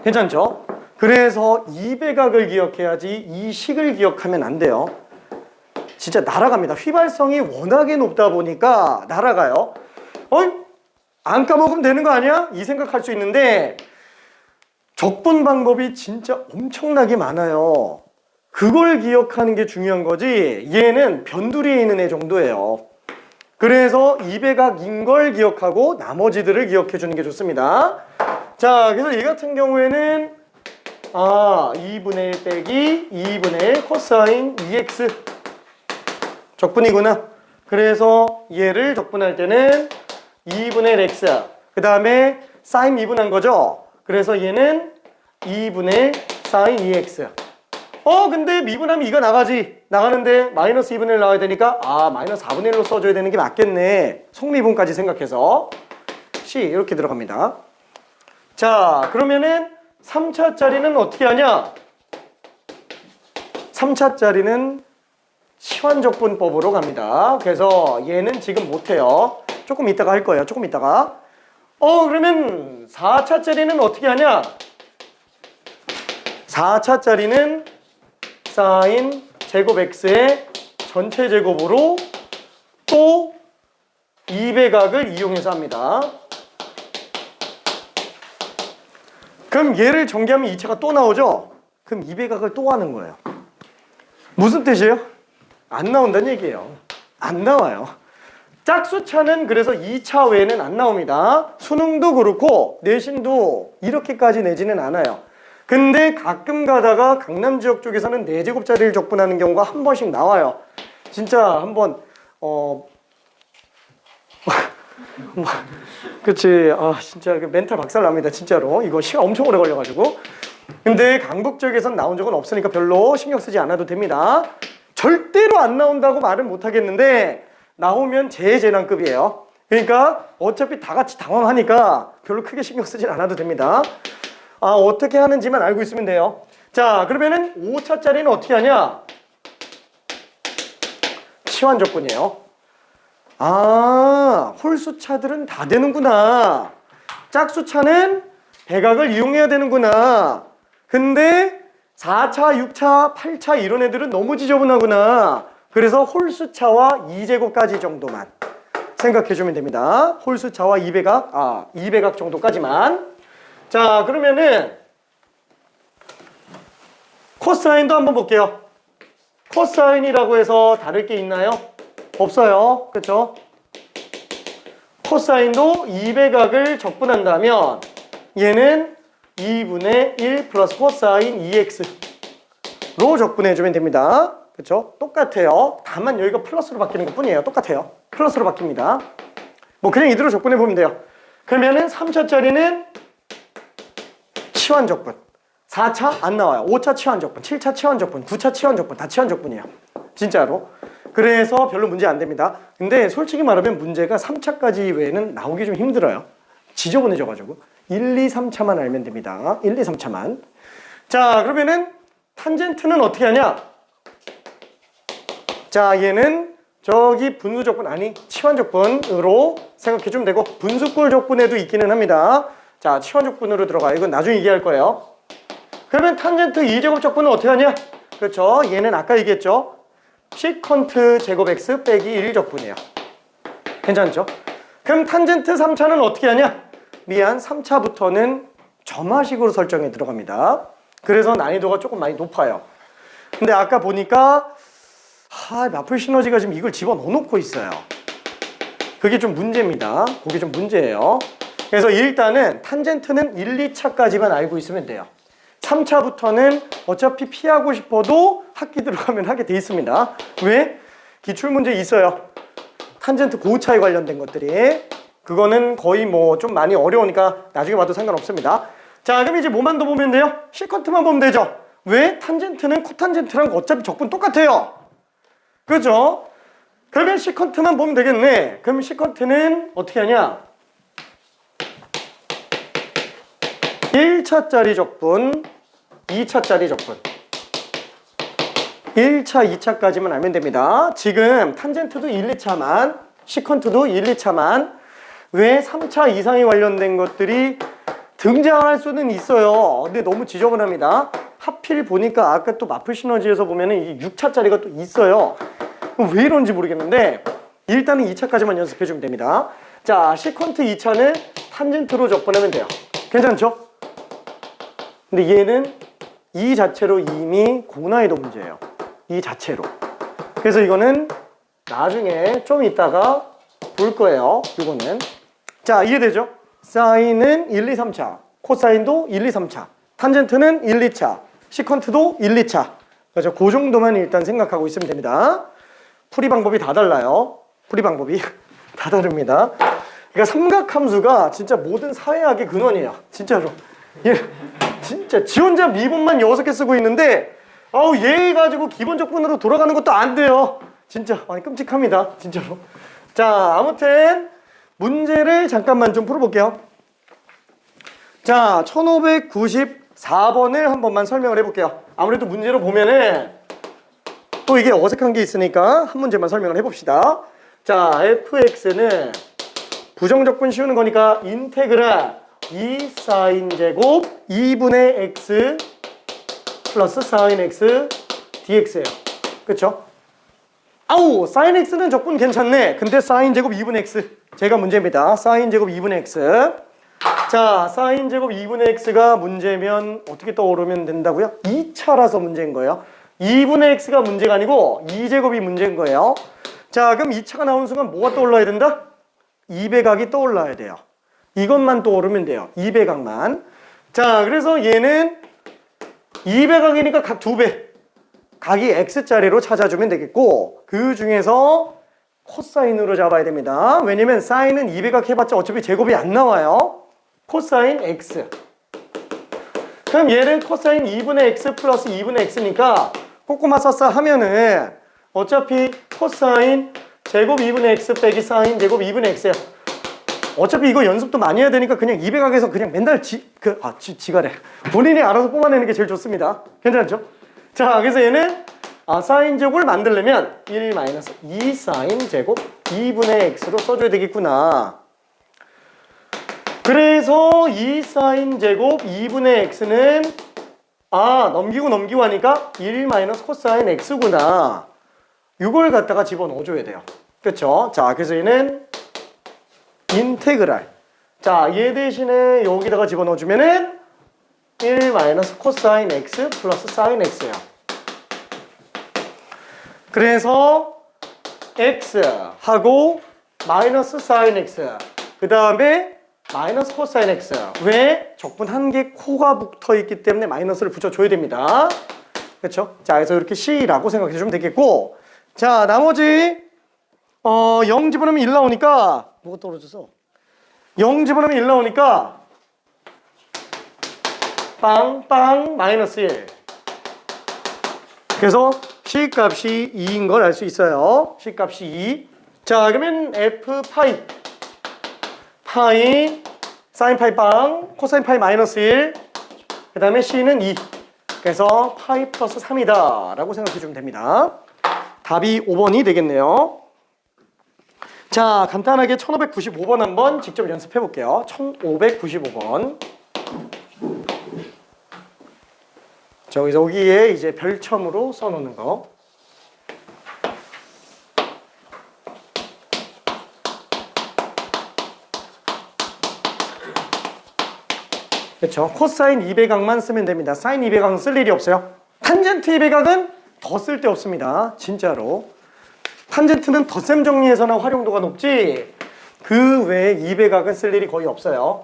괜찮죠? 그래서 2배각을 기억해야지 이 식을 기억하면 안 돼요. 진짜 날아갑니다. 휘발성이 워낙에 높다 보니까 날아가요. 안 까먹으면 되는 거 아니야? 이 생각할 수 있는데 적분 방법이 진짜 엄청나게 많아요. 그걸 기억하는 게 중요한 거지 얘는 변두리에 있는 애 정도예요. 그래서 2배각인 걸 기억하고 나머지들을 기억해 주는 게 좋습니다. 자, 그래서 얘 같은 경우에는 2분의 1 빼기 2분의 1 코사인 2x 적분이구나. 그래서 얘를 적분할 때는 2분의 1 x 그 다음에 사인 미분한 거죠. 그래서 얘는 2분의 1 사인 2x. 근데 미분하면 이거 나가지. 나가는데 마이너스 2분의 1 나와야 되니까 마이너스 4분의 1로 써줘야 되는 게 맞겠네. 속미분까지 생각해서 C 이렇게 들어갑니다. 자, 그러면은 3차짜리는 어떻게 하냐? 3차짜리는 시환적분법으로 갑니다. 그래서 얘는 지금 못해요. 조금 이따가 할 거예요. 조금 이따가. 그러면 4차짜리는 어떻게 하냐? 4차짜리는 사인 제곱 x의 전체 제곱으로 또 2배각을 이용해서 합니다. 그럼 얘를 전개하면 2차가 또 나오죠? 그럼 2배각을 또 하는 거예요. 무슨 뜻이에요? 안 나온다는 얘기예요. 안 나와요. 짝수차는 그래서 2차 외에는 안 나옵니다. 수능도 그렇고 내신도 이렇게까지 내지는 않아요. 근데 가끔 가다가 강남 지역 쪽에서는 4제곱짜리를 적분하는 경우가 한 번씩 나와요. 진짜 한번 그치. 진짜 멘탈 박살 납니다. 진짜로. 이거 시간 엄청 오래 걸려가지고. 근데 강북 지역에선 나온 적은 없으니까 별로 신경 쓰지 않아도 됩니다. 절대로 안 나온다고 말은 못 하겠는데 나오면 재난급이에요. 그러니까 어차피 다 같이 당황하니까 별로 크게 신경 쓰진 않아도 됩니다. 어떻게 하는지만 알고 있으면 돼요. 자, 그러면은 5차짜리는 어떻게 하냐? 치환 적분이에요. 아, 홀수차들은 다 되는구나. 짝수차는 백악을 이용해야 되는구나. 근데 4차, 6차, 8차 이런 애들은 너무 지저분하구나. 그래서 홀수차와 2제곱까지 정도만 생각해주면 됩니다. 홀수차와 2배각 정도까지만. 자, 그러면은 코사인도 한번 볼게요. 코사인이라고 해서 다를 게 있나요? 없어요. 그렇죠? 코사인도 2배각을 적분한다면 얘는 2분의 1 플러스 코사인 2x로 적분해주면 됩니다. 그렇죠? 똑같아요. 다만 여기가 플러스로 바뀌는 것 뿐이에요. 똑같아요. 플러스로 바뀝니다. 뭐 그냥 이대로 적분해보면 돼요. 그러면은 3차짜리는 치환 적분. 4차 안 나와요. 5차 치환 적분, 7차 치환 적분, 9차 치환 적분, 다 치환 적분이에요. 진짜로. 그래서 별로 문제 안 됩니다. 근데 솔직히 말하면 문제가 3차까지 외에는 나오기 좀 힘들어요. 지저분해져가지고. 1, 2, 3차만 알면 됩니다. 1, 2, 3차만. 자, 그러면은 탄젠트는 어떻게 하냐? 자, 얘는 저기 분수 적분, 아니 치환 적분으로 생각해주면 되고, 분수꼴 적분에도 있기는 합니다. 자, 치환 적분으로 들어가요. 이건 나중에 얘기할 거예요. 그러면 탄젠트 2제곱 적분은 어떻게 하냐? 그렇죠. 얘는 아까 얘기했죠. 시컨트 제곱 x 빼기 1 적분이에요. 괜찮죠? 그럼 탄젠트 3차는 어떻게 하냐? 미안, 3차부터는 점화식으로 설정에 들어갑니다. 그래서 난이도가 조금 많이 높아요. 근데 아까 보니까 마플 시너지가 지금 이걸 집어넣어 놓고 있어요. 그게 좀 문제입니다. 그게 좀 문제예요. 그래서 일단은 탄젠트는 1, 2차까지만 알고 있으면 돼요. 3차부터는 어차피 피하고 싶어도 학기 들어가면 하게 돼 있습니다. 왜? 기출문제 있어요. 탄젠트 고차에 관련된 것들이. 그거는 거의 뭐 좀 많이 어려우니까 나중에 봐도 상관없습니다. 자, 그럼 이제 뭐만 더 보면 돼요? 시컨트만 보면 되죠. 왜? 탄젠트는 코탄젠트랑 어차피 적분 똑같아요. 그렇죠? 그러면 시컨트만 보면 되겠네. 그럼 시컨트는 어떻게 하냐? 1차짜리 적분, 2차짜리 적분. 1차, 2차까지만 알면 됩니다. 지금 탄젠트도 1, 2차만, 시컨트도 1, 2차만. 왜 3차 이상에 관련된 것들이 등장할 수는 있어요. 근데 너무 지저분합니다. 하필 보니까 아까 또 마플 시너지에서 보면은 이게 6차짜리가 또 있어요. 왜 이런지 모르겠는데 일단은 2차까지만 연습해주면 됩니다. 자, 시컨트 2차는 탄젠트로 적분하면 돼요. 괜찮죠? 근데 얘는 이 자체로 이미 고난이도 문제예요. 이 자체로. 그래서 이거는 나중에 좀 이따가 볼 거예요. 이거는. 자, 이해되죠? 사인은 1, 2, 3차. 코사인도 1, 2, 3차. 탄젠트는 1, 2차. 시컨트도 1, 2차. 그래서 그 정도만 일단 생각하고 있으면 됩니다. 풀이 방법이 다 달라요. 풀이 방법이 다 다릅니다. 그러니까 삼각함수가 진짜 모든 사회학의 근원이에요. 진짜로. 예, 진짜 지 혼자 미분만 6개 쓰고 있는데 얘 가지고 기본 적분으로 돌아가는 것도 안 돼요. 진짜 많이 끔찍합니다. 진짜로. 자, 아무튼 문제를 잠깐만 좀 풀어볼게요. 자, 1594번을 한 번만 설명을 해볼게요. 아무래도 문제로 보면은 또 이게 어색한 게 있으니까 한 문제만 설명을 해봅시다. 자, fx는 부정적분 씌우는 거니까 인테그랄 2 사인 제곱 2분의 x 플러스 사인 x dx예요. 그쵸? 아우, 사인 x는 적분 괜찮네. 근데 사인 제곱 2분의 x 제가 문제입니다. 사인 제곱 2분의 x. 자, 사인 제곱 2분의 x가 문제면 어떻게 떠오르면 된다고요? 2차라서 문제인 거예요. 2분의 x가 문제가 아니고 2제곱이 문제인 거예요. 자, 그럼 2차가 나오는 순간 뭐가 떠올라야 된다? 2배각이 떠올라야 돼요. 이것만 떠오르면 돼요. 2배각만. 자, 그래서 얘는 2배각이니까 각 2배. 각이 x자리로 찾아주면 되겠고, 그 중에서 코사인으로 잡아야 됩니다. 왜냐면 사인은 2배각 해봤자 어차피 제곱이 안 나와요. 코사인 x. 그럼 얘는 코사인 2분의 x 플러스 2분의 x니까 꼬꼬마 싸싸 하면은 어차피 코사인 제곱 2분의 x 빼기 사인 제곱 2분의 x예요. 어차피 이거 연습도 많이 해야 되니까 그냥 200학에서 그냥 맨날 지가래. 본인이 알아서 뽑아내는 게 제일 좋습니다. 괜찮죠? 자, 그래서 얘는 사인 제곱을 만들려면 1 마이너스 2 사인 제곱 2분의 x로 써줘야 되겠구나. 그래서 2 사인 제곱 2분의 x는 넘기고 하니까 1 마이너스 코사인 x구나. 이걸 갖다가 집어넣어줘야 돼요. 그렇죠? 자, 그래서 얘는 인테그랄. 자, 얘 대신에 여기다가 집어넣어주면은 1 마이너스 코사인 x 플러스 사인 x예요. 그래서 x하고 마이너스 사인 x 그 다음에 마이너스 코사인 x. 왜? 적분 한 개 코가 붙어있기 때문에 마이너스를 붙여줘야 됩니다. 그렇죠? 자, 그래서 이렇게 c라고 생각해 주면 되겠고, 자, 나머지 0 집어넣으면 1 나오니까 뭐가 떨어져서 0 집어넣으면 1 나오니까 빵빵 마이너스 1. 그래서 c 값이 2인 걸 알 수 있어요. c 값이 2. 자, 그러면 f 파이 사인 파이 빵 코사인 파이 마이너스 1. 그 다음에 c는 2. 그래서 파이 플러스 3이다 라고 생각해 주면 됩니다. 답이 5번이 되겠네요. 자, 간단하게 1595번 한번 직접 연습해 볼게요. 1595번. 여기에 이제 별첨으로 써놓는 거. 그렇죠? 코사인 200각만 쓰면 됩니다. 사인 200각은 쓸 일이 없어요. 탄젠트 200각은 더 쓸 데 없습니다. 진짜로. 탄젠트는 덧셈 정리에서나 활용도가 높지 그 외에 200각은 쓸 일이 거의 없어요.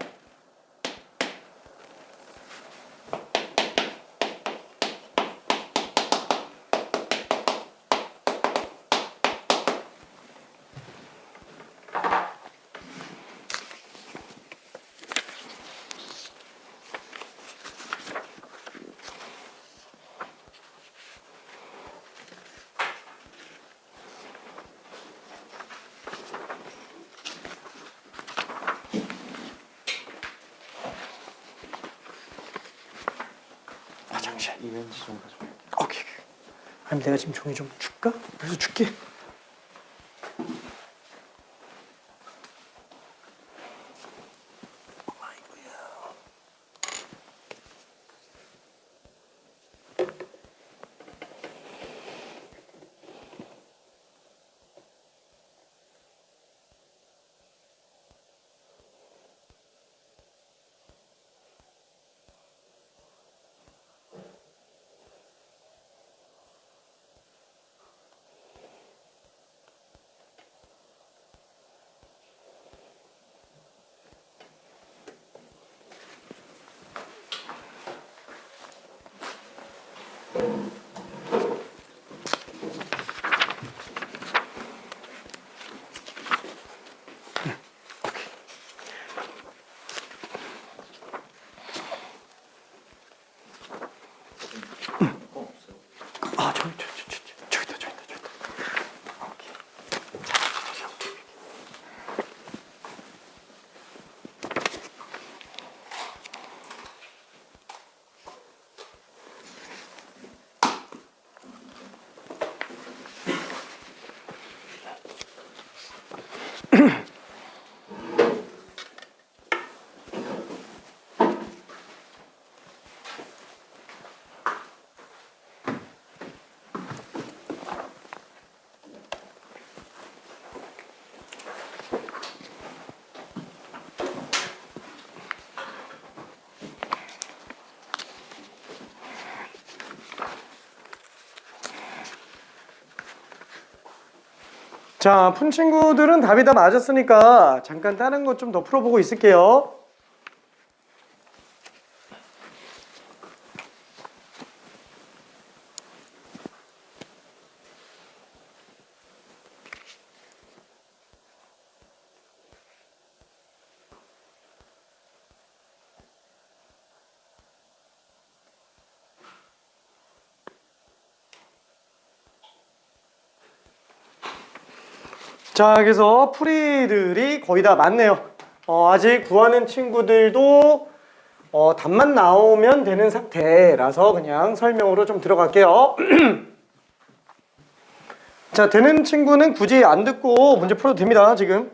이면지 좀 가져. 오케이. 아니 내가 지금 종이 좀 줄까? 그래서 줄게. 저기다. 오케이. 자, 푼 친구들은 답이 다 맞았으니까 잠깐 다른 것 좀 더 풀어보고 있을게요. 자, 그래서 풀이들이 거의 다 맞네요. 아직 구하는 친구들도 답만 나오면 되는 상태라서 그냥 설명으로 좀 들어갈게요. 자, 되는 친구는 굳이 안 듣고 문제 풀어도 됩니다, 지금.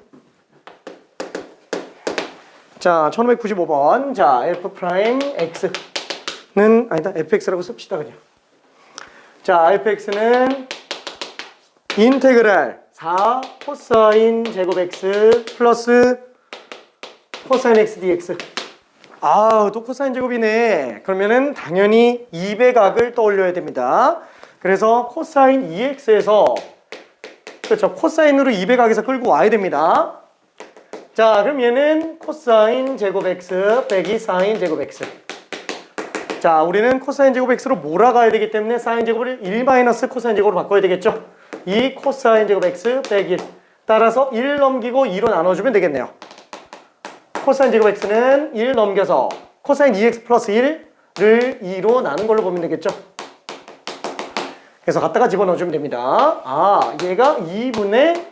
자, 1595번. 자, f'x는 아니다. fx라고 씁시다, 그냥. 자, fx는 인테그랄 4 코사인 제곱 x 플러스 코사인 x dx. 아, 또 코사인 제곱이네. 그러면은 당연히 2배 각을 떠올려야 됩니다. 그래서 코사인 2x에서 그렇죠. 코사인으로 2배 각에서 끌고 와야 됩니다. 자, 그럼 얘는 코사인 제곱 x 빼기 사인 제곱 x. 자, 우리는 코사인 제곱 x로 몰아가야 되기 때문에 사인 제곱을 1 마이너스 코사인 제곱으로 바꿔야 되겠죠. 2 코사인 제곱 x 빼기 1. 따라서 1 넘기고 2로 나눠주면 되겠네요. 코사인 제곱 x는 1 넘겨서 코사인 2x 플러스 1을 2로 나눈 걸로 보면 되겠죠. 그래서 갖다가 집어넣어주면 됩니다. 아, 얘가 2분의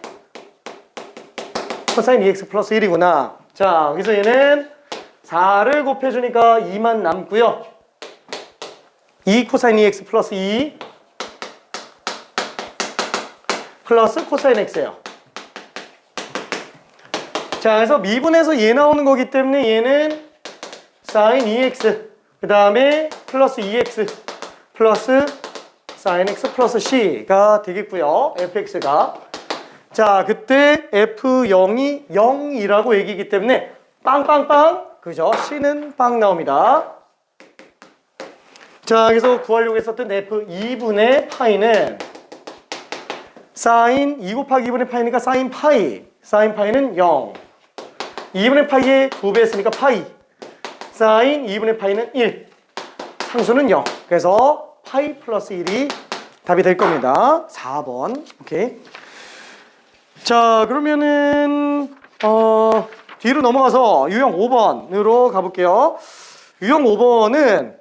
코사인 2x 플러스 1이구나. 자, 그래서 얘는 4를 곱해주니까 2만 남고요. 2 코사인 2x 플러스 2 플러스 코사인 x예요. 자, 그래서 미분에서 얘 나오는 거기 때문에 얘는 사인 2x 그 다음에 플러스 2x 플러스 사인 x 플러스 c가 되겠고요. fx가. 자, 그때 f0이 0이라고 얘기이기 때문에 빵빵빵 그죠? c는 빵 나옵니다. 자, 그래서 구하려고 했었던 f2분의 파이는 사인 2 곱하기 2분의 파이니까 사인 파이. 사인 파이는 0. 2분의 파이에 2배 했으니까 파이. 사인 2분의 파이는 1. 상수는 0. 그래서 파이 플러스 1이 답이 될 겁니다. 4번. 오케이. 자, 그러면은 뒤로 넘어가서 유형 5번으로 가볼게요. 유형 5번은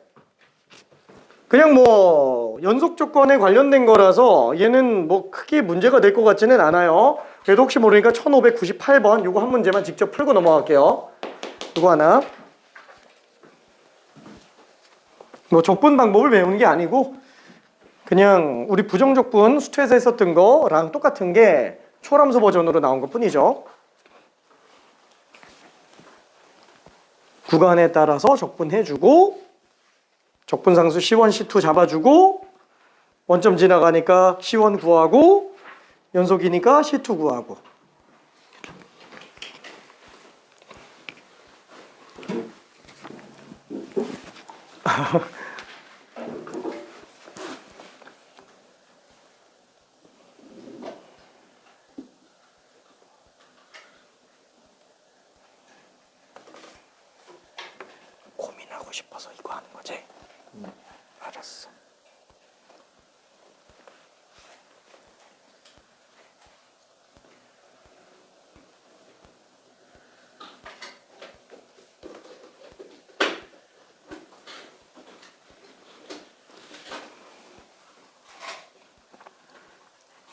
그냥 뭐 연속 조건에 관련된 거라서 얘는 뭐 크게 문제가 될 것 같지는 않아요. 그래도 혹시 모르니까 1598번 요거 한 문제만 직접 풀고 넘어갈게요. 요거 하나. 뭐 적분 방법을 배우는 게 아니고 그냥 우리 부정적분 수투에서 했었던 거랑 똑같은 게 초람수 버전으로 나온 것 뿐이죠. 구간에 따라서 적분해주고 적분상수 C1, C2 잡아주고 원점 지나가니까 C1 구하고 연속이니까 C2 구하고. 고민하고 싶어서 이거 하는 거지? 알았어.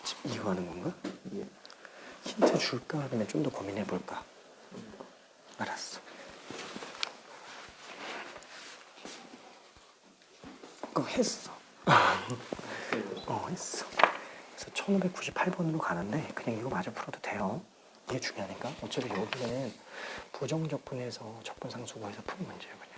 지금 이거 하는 건가? 힌트 줄까? 아니면 좀 더 고민해 볼까? 알았어. 했어. 했어. 그래서 1598번으로 가는데 그냥 이거 마저 풀어도 돼요. 이게 중요하니까. 어차피 여기는 부정적분에서 적분상수 구해서 푸는 문제예요, 그냥.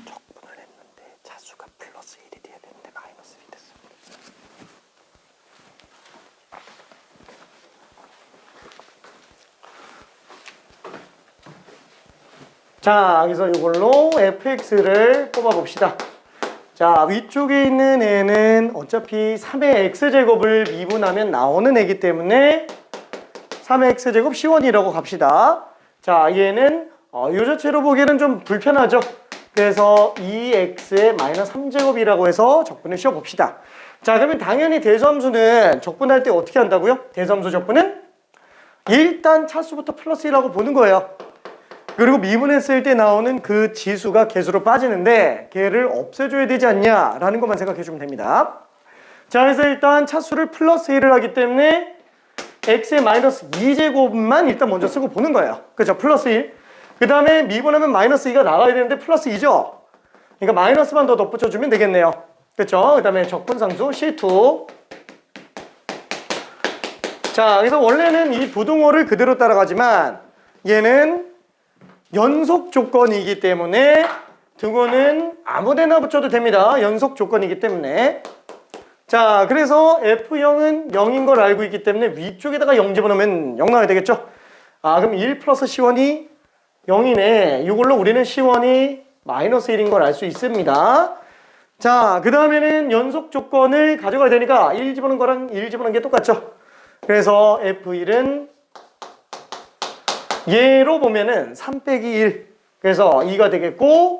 적분을 했는데 차수가 플러스 1이 돼야 되는데 마이너스 1이 됐어. 자, 여기서 이걸로 fx를 뽑아봅시다. 자, 위쪽에 있는 애는 어차피 3의 x제곱을 미분하면 나오는 애기 때문에 3의 x제곱 c1이라고 갑시다. 자, 얘는 요 자체로 보기에는 좀 불편하죠. 그래서 2x의 마이너스 3제곱이라고 해서 적분을 씌워봅시다. 자, 그러면 당연히 대수함수는 적분할 때 어떻게 한다고요? 대수함수 적분은 일단 차수부터 플러스 1하고 보는 거예요. 그리고 미분했을 때 나오는 그 지수가 개수로 빠지는데 걔를 없애줘야 되지 않냐라는 것만 생각해주면 됩니다. 자, 그래서 일단 차수를 플러스 1을 하기 때문에 x의 마이너스 2제곱만 일단 먼저 쓰고 보는 거예요. 그죠? 플러스 1. 그 다음에 미분하면 마이너스 2가 나가야 되는데 플러스 2죠? 그러니까 마이너스만 더 덧붙여주면 되겠네요. 그쵸? 그 다음에 적분상수 C2. 자, 그래서 원래는 이 부등호를 그대로 따라가지만 얘는 연속 조건이기 때문에 등호는 아무데나 붙여도 됩니다. 연속 조건이기 때문에. 자, 그래서 F형은 0인 걸 알고 있기 때문에 위쪽에다가 0 집어넣으면 0 나와야 되겠죠? 아, 그럼 1 플러스 C1이 0이네. 이걸로 우리는 C1이 마이너스 1인 걸 알 수 있습니다. 자, 그 다음에는 연속 조건을 가져가야 되니까 1 집어넣은 거랑 1 집어넣은 게 똑같죠? 그래서 F1은 얘로 보면은 3 빼기 1. 그래서 2가 되겠고,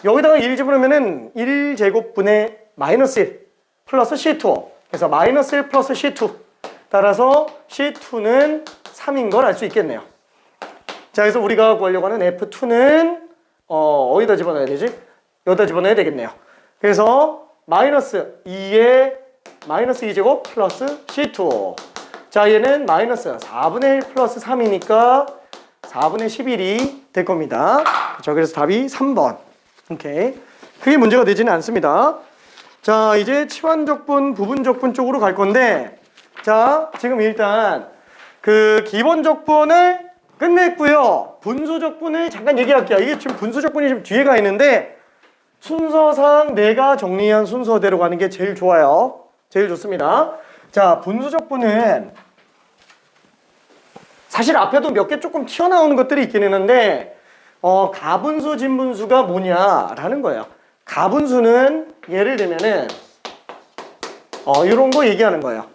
여기다가 1 집어넣으면은 1제곱분의 마이너스 1 플러스 C2. 그래서 마이너스 1 플러스 C2. 따라서 C2는 3인 걸 알 수 있겠네요. 자, 그래서 우리가 구하려고 하는 F2는 어디다 집어넣어야 되지? 여기다 집어넣어야 되겠네요. 그래서 마이너스 2에 마이너스 2제곱 플러스 C2. 자, 얘는 마이너스 4분의 1 플러스 3이니까 4분의 11이 될 겁니다. 그렇죠? 그래서 답이 3번. 오케이. 크게 문제가 되지는 않습니다. 자, 이제 치환적분, 부분적분 쪽으로 갈 건데, 자, 지금 일단 그 기본적분을 끝냈고요. 분수적분을 잠깐 얘기할게요. 이게 지금 분수적분이 지금 뒤에 가 있는데 순서상 내가 정리한 순서대로 가는 게 제일 좋아요. 제일 좋습니다. 자, 분수적분은 사실 앞에도 몇 개 조금 튀어나오는 것들이 있긴 했는데 가분수, 진분수가 뭐냐라는 거예요. 가분수는 예를 들면은 이런 거 얘기하는 거예요.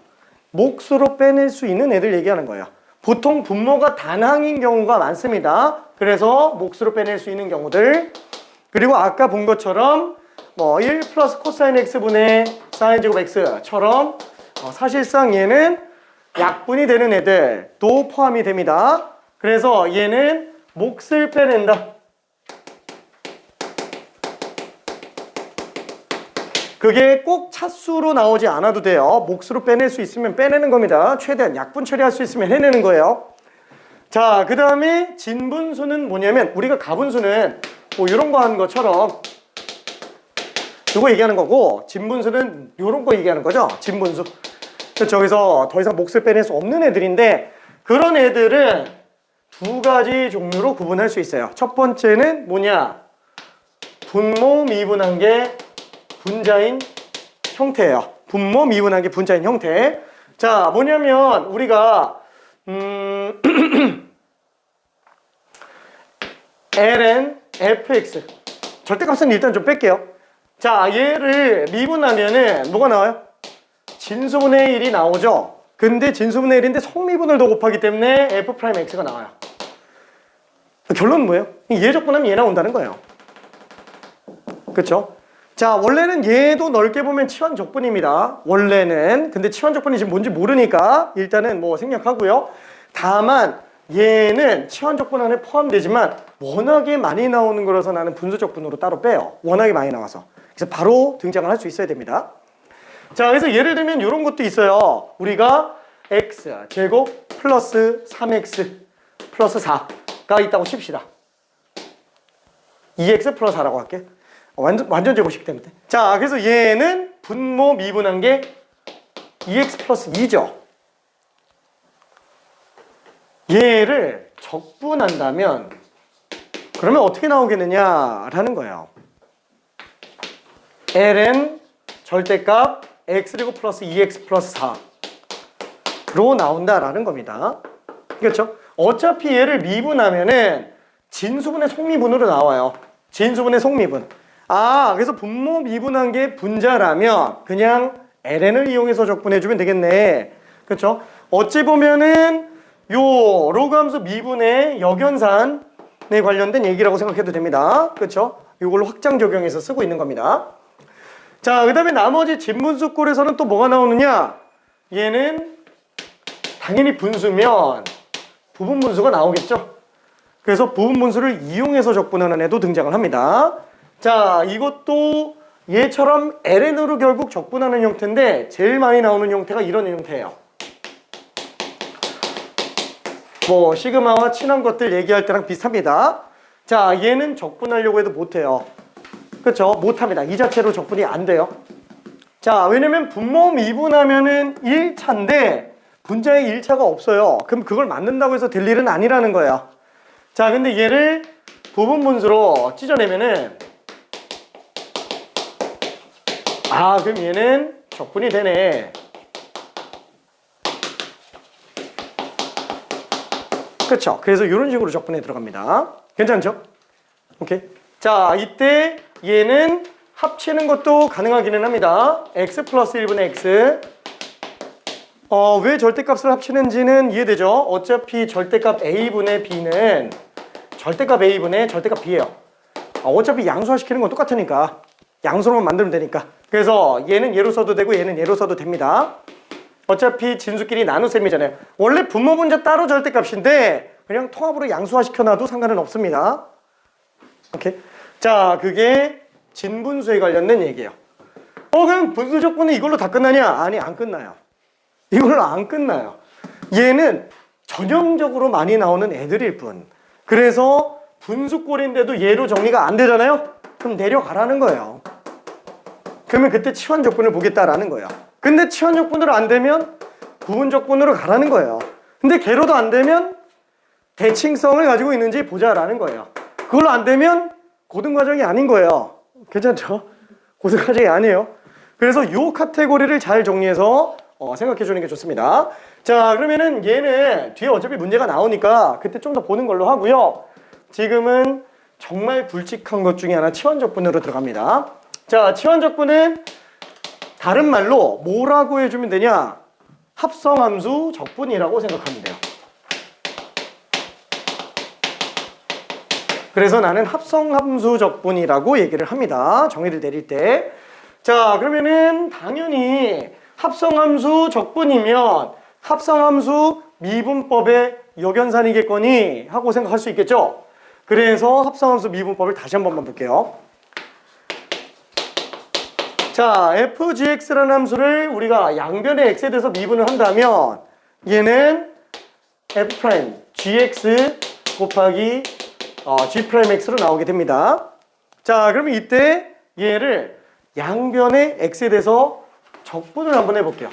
몫으로 빼낼 수 있는 애들 얘기하는 거예요. 보통 분모가 단항인 경우가 많습니다. 그래서 몫으로 빼낼 수 있는 경우들. 그리고 아까 본 것처럼 1 플러스 코사인 x분의 사인 제곱 x처럼 사실상 얘는 약분이 되는 애들도 포함이 됩니다. 그래서 얘는 몫을 빼낸다. 그게 꼭 차수로 나오지 않아도 돼요. 몫으로 빼낼 수 있으면 빼내는 겁니다. 최대한 약분 처리할 수 있으면 해내는 거예요. 자, 그 다음에 진분수는 뭐냐면 우리가 가분수는 뭐 이런 거 하는 것처럼 이거 얘기하는 거고, 진분수는 이런 거 얘기하는 거죠. 진분수. 그렇죠. 그래서 더 이상 몫을 빼낼 수 없는 애들인데 그런 애들은 두 가지 종류로 구분할 수 있어요. 첫 번째는 뭐냐? 분모 미분한 게 분자인 형태예요. 분모 미분한 게 분자인 형태. 자, 뭐냐면 우리가 ln fx 절대값은 일단 좀 뺄게요. 자, 얘를 미분하면은 뭐가 나와요? 진수분의 1이 나오죠. 근데 진수분의 1인데 성미분을 더 곱하기 때문에 f'x가 나와요. 결론은 뭐예요? 얘 적분하면 얘 나온다는 거예요. 그렇죠? 자, 원래는 얘도 넓게 보면 치환적분입니다. 원래는. 근데 치환적분이 지금 뭔지 모르니까 일단은 뭐 생략하고요. 다만 얘는 치환적분 안에 포함되지만 워낙에 많이 나오는 거라서 나는 분수적분으로 따로 빼요. 워낙에 많이 나와서. 그래서 바로 등장을 할 수 있어야 됩니다. 자, 그래서 예를 들면 이런 것도 있어요. 우리가 x 제곱 플러스 3x 플러스 4가 있다고 칩시다. 2x 플러스 4라고 할게. 완전 제곱식 때문에. 자, 그래서 얘는 분모 미분한 게 2x 플러스 2죠. 얘를 적분한다면 그러면 어떻게 나오겠느냐라는 거예요. ln 절대값 x제곱 플러스 2x 플러스 4로 나온다라는 겁니다. 그렇죠? 어차피 얘를 미분하면은 진수분의 속미분으로 나와요. 진수분의 속미분. 아, 그래서 분모 미분한 게 분자라면 그냥 ln을 이용해서 적분해주면 되겠네. 그렇죠? 어찌 보면은 요 로그함수 미분의 역연산에 관련된 얘기라고 생각해도 됩니다. 그렇죠? 이걸로 확장 적용해서 쓰고 있는 겁니다. 자, 그 다음에 나머지 진분수꼴에서는 또 뭐가 나오느냐? 얘는 당연히 분수면 부분분수가 나오겠죠? 그래서 부분분수를 이용해서 적분하는 애도 등장을 합니다. 자, 이것도 얘처럼 ln으로 결국 적분하는 형태인데 제일 많이 나오는 형태가 이런 형태예요. 뭐 시그마와 친한 것들 얘기할 때랑 비슷합니다. 자, 얘는 적분하려고 해도 못해요. 그렇죠? 못합니다. 이 자체로 적분이 안 돼요. 자, 왜냐면 분모 미분하면은 1차인데 분자에 1차가 없어요. 그럼 그걸 만든다고 해서 될 일은 아니라는 거예요. 자, 근데 얘를 부분분수로 찢어내면은 아, 그럼 얘는 적분이 되네. 그렇죠? 그래서 이런 식으로 적분에 들어갑니다. 괜찮죠? 오케이. 자, 이때 얘는 합치는 것도 가능하기는 합니다. x 플러스 1분의 x. 왜 절대값을 합치는지는 이해되죠? 어차피 절대값 a분의 b는 절대값 a분의 절대값 b예요. 어차피 양수화시키는 건 똑같으니까 양수로만 만들면 되니까. 그래서 얘는 얘로 써도 되고 얘는 얘로 써도 됩니다. 어차피 진수끼리 나눗셈이잖아요. 원래 분모분자 따로 절대값인데 그냥 통합으로 양수화시켜놔도 상관은 없습니다. 오케이. 자, 그게 진분수에 관련된 얘기예요. 그럼 분수 적분은 이걸로 다 끝나냐? 아니, 안 끝나요. 이걸로 안 끝나요. 얘는 전형적으로 많이 나오는 애들일 뿐. 그래서 분수꼴인데도 얘로 정리가 안 되잖아요? 그럼 내려가라는 거예요. 그러면 그때 치환적분을 보겠다라는 거예요. 근데 치환적분으로 안 되면 부분적분으로 가라는 거예요. 근데 걔로도 안 되면 대칭성을 가지고 있는지 보자라는 거예요. 그걸로 안 되면 고등과정이 아닌 거예요. 괜찮죠? 고등과정이 아니에요. 그래서 이 카테고리를 잘 정리해서 생각해 주는 게 좋습니다. 자, 그러면은 얘는 뒤에 어차피 문제가 나오니까 그때 좀 더 보는 걸로 하고요. 지금은 정말 굵직한 것 중에 하나 치환적분으로 들어갑니다. 자, 치환적분은 다른 말로 뭐라고 해주면 되냐? 합성함수 적분이라고 생각하면 돼요. 그래서 나는 합성함수 적분이라고 얘기를 합니다. 정의를 내릴 때. 자, 그러면은 당연히 합성함수 적분이면 합성함수 미분법의 역연산이겠거니 하고 생각할 수 있겠죠? 그래서 합성함수 미분법을 다시 한 번만 볼게요. 자, fgx라는 함수를 우리가 양변의 x에 대해서 미분을 한다면 얘는 f'gx 곱하기 g'x로 나오게 됩니다. 자, 그러면 이때 얘를 양변의 x에 대해서 적분을 한번 해볼게요.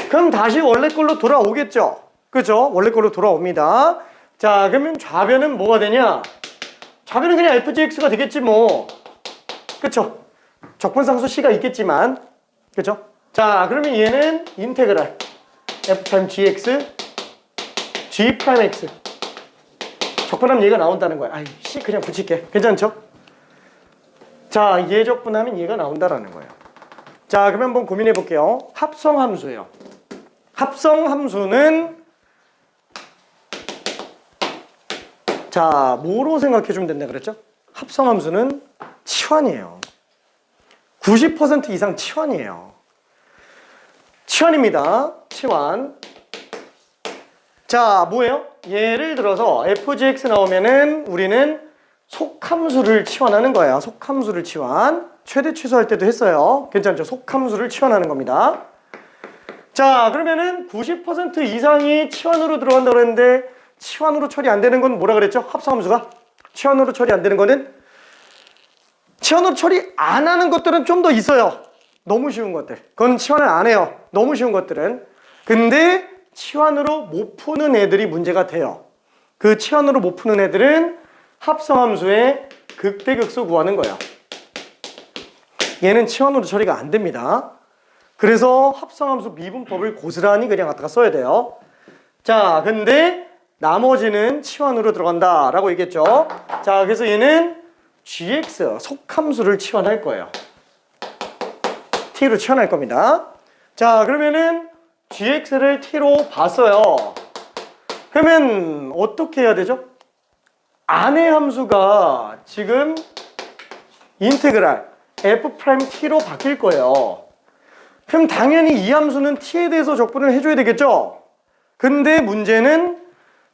그럼 다시 원래 걸로 돌아오겠죠? 그죠? 원래 걸로 돌아옵니다. 자, 그러면 좌변은 뭐가 되냐? 좌변은 그냥 fgx가 되겠지 뭐. 그쵸? 적분상수 c가 있겠지만, 그쵸? 자, 그러면 얘는 인테그랄 f'gx g'x 적분하면 얘가 나온다는 거야. 아이, c 그냥 붙일게. 괜찮죠? 자, 얘 적분하면 얘가 나온다라는 거예요. 자, 그러면 한번 고민해 볼게요. 합성함수예요. 합성함수는 자, 뭐로 생각해 주면 된다 그랬죠? 합성함수는 치환이에요. 90% 이상 치환이에요. 치환입니다. 치환. 자, 뭐예요? 예를 들어서 fgx 나오면은 우리는 속함수를 치환하는 거예요. 속함수를 치환. 최대 취소할 때도 했어요. 괜찮죠? 속함수를 치환하는 겁니다. 자, 그러면은 90% 이상이 치환으로 들어간다고 그랬는데 치환으로 처리 안 되는 건 뭐라 그랬죠? 합성함수가? 치환으로 처리 안 되는 거는? 치환으로 처리 안 하는 것들은 좀 더 있어요. 너무 쉬운 것들. 그건 치환을 안 해요. 너무 쉬운 것들은. 근데 치환으로 못 푸는 애들이 문제가 돼요. 그 치환으로 못 푸는 애들은 합성함수의 극대극소 구하는 거예요. 얘는 치환으로 처리가 안 됩니다. 그래서 합성함수 미분법을 고스란히 그냥 갖다가 써야 돼요. 자, 근데 나머지는 치환으로 들어간다 라고 얘기했죠. 자, 그래서 얘는 gx 속함수를 치환할 거예요. t로 치환할 겁니다. 자, 그러면은 gx를 t로 봤어요. 그러면 어떻게 해야 되죠? 안의 함수가 지금 인테그랄 f't로 바뀔 거예요. 그럼 당연히 이 함수는 t에 대해서 적분을 해줘야 되겠죠? 근데 문제는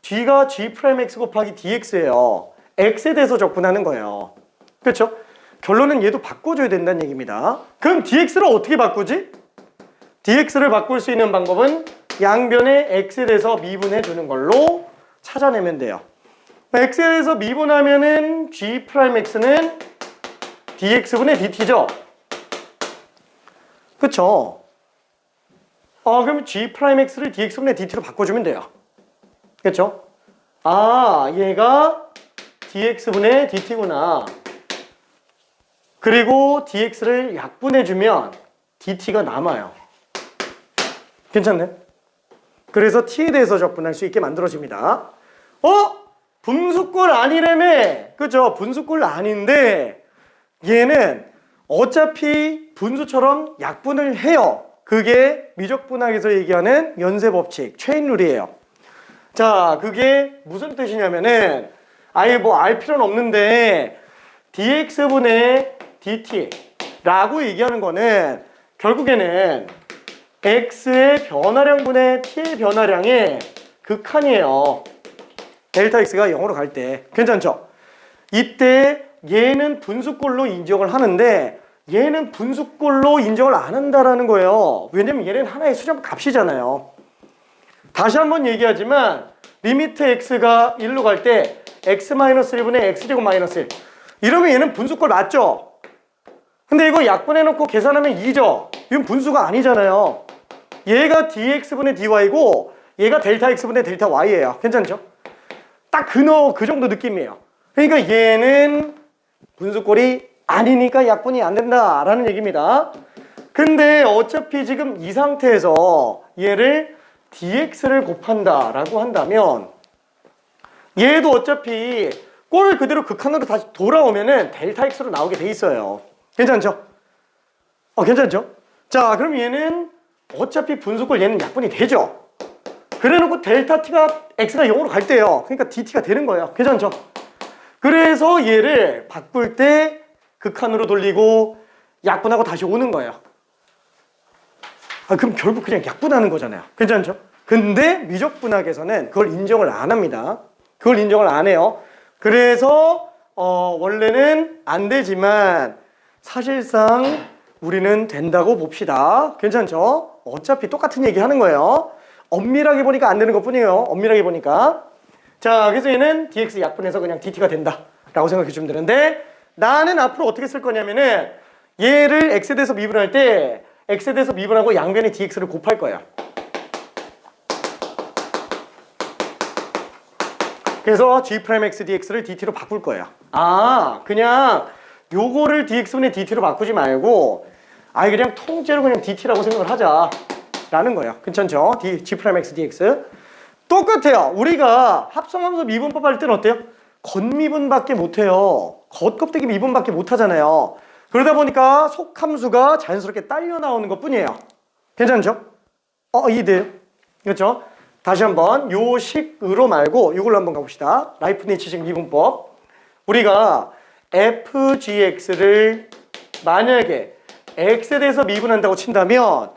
g가 g'x 곱하기 dx예요. x에 대해서 적분하는 거예요. 그렇죠? 결론은 얘도 바꿔줘야 된다는 얘기입니다. 그럼 dx를 어떻게 바꾸지? dx를 바꿀 수 있는 방법은 양변에 x에 대해서 미분해 주는 걸로 찾아내면 돼요. x에 대해서 미분하면은 g'x는 dx분의 dt죠? 그쵸? 그럼 g'x를 dx분의 dt로 바꿔주면 돼요. 그쵸? 아, 얘가 dx분의 dt구나. 그리고 dx를 약분해주면 dt가 남아요. 괜찮네? 그래서 t에 대해서 적분할 수 있게 만들어집니다. 분수꼴 아니라며. 그죠? 분수꼴 아닌데 얘는 어차피 분수처럼 약분을 해요. 그게 미적분학에서 얘기하는 연쇄법칙, 체인룰이에요. 자, 그게 무슨 뜻이냐면은 아예 뭐 알 필요는 없는데 dx분의 dt라고 얘기하는 거는 결국에는 x의 변화량분의 t의 변화량의 극한이에요. 델타 x가 0으로 갈 때. 괜찮죠? 이때 얘는 분수꼴로 인정을 하는데 얘는 분수꼴로 인정을 안 한다라는 거예요. 왜냐면 얘는 하나의 수렴 값이잖아요. 다시 한번 얘기하지만 리미트 x가 1로 갈 때 x-1분의 x제곱 마이너스 1 이러면 얘는 분수꼴 맞죠? 근데 이거 약분해놓고 계산하면 2죠? 이건 분수가 아니잖아요. 얘가 dx분의 dy고 얘가 델타 x분의 델타 y예요. 괜찮죠? 딱 그 정도 느낌이에요. 그러니까 얘는 분수꼴이 아니니까 약분이 안 된다라는 얘기입니다. 근데 어차피 지금 이 상태에서 얘를 dx를 곱한다라고 한다면 얘도 어차피 꼴 그대로 극한으로 다시 돌아오면은 델타 x로 나오게 돼 있어요. 괜찮죠? 괜찮죠? 자, 그럼 얘는 어차피 분수꼴 얘는 약분이 되죠? 그래놓고 델타 t가 x가 0으로 갈 때요. 그러니까 dt가 되는 거예요. 괜찮죠? 그래서 얘를 바꿀 때 극한으로 돌리고 약분하고 다시 오는 거예요. 그럼 결국 그냥 약분하는 거잖아요. 괜찮죠? 근데 미적분학에서는 그걸 인정을 안 합니다. 그걸 인정을 안 해요. 그래서 원래는 안 되지만 사실상 우리는 된다고 봅시다. 괜찮죠? 어차피 똑같은 얘기 하는 거예요. 엄밀하게 보니까 안 되는 것 뿐이에요. 엄밀하게 보니까. 자, 그래서 얘는 dx 약분해서 그냥 dt가 된다 라고 생각해 주면 되는데 나는 앞으로 어떻게 쓸 거냐면은 얘를 x에 대해서 미분할 때 x에 대해서 미분하고 양변에 dx를 곱할 거예요. 그래서 g'x dx를 dt로 바꿀 거예요. 그냥 요거를 dx분의 dt로 바꾸지 말고 그냥 통째로 그냥 dt라고 생각을 하자 라는 거예요. 괜찮죠? g'x dx 똑같아요. 우리가 합성함수 미분법 할 때는 어때요? 겉미분밖에 못해요. 겉껍데기 미분밖에 못하잖아요. 그러다 보니까 속함수가 자연스럽게 딸려 나오는 것 뿐이에요. 괜찮죠? 이해돼요? 그렇죠? 다시 한번 요 식으로 말고 이걸로 한번 가봅시다. 라이프니츠식 미분법. 우리가 fgx를 만약에 x에 대해서 미분한다고 친다면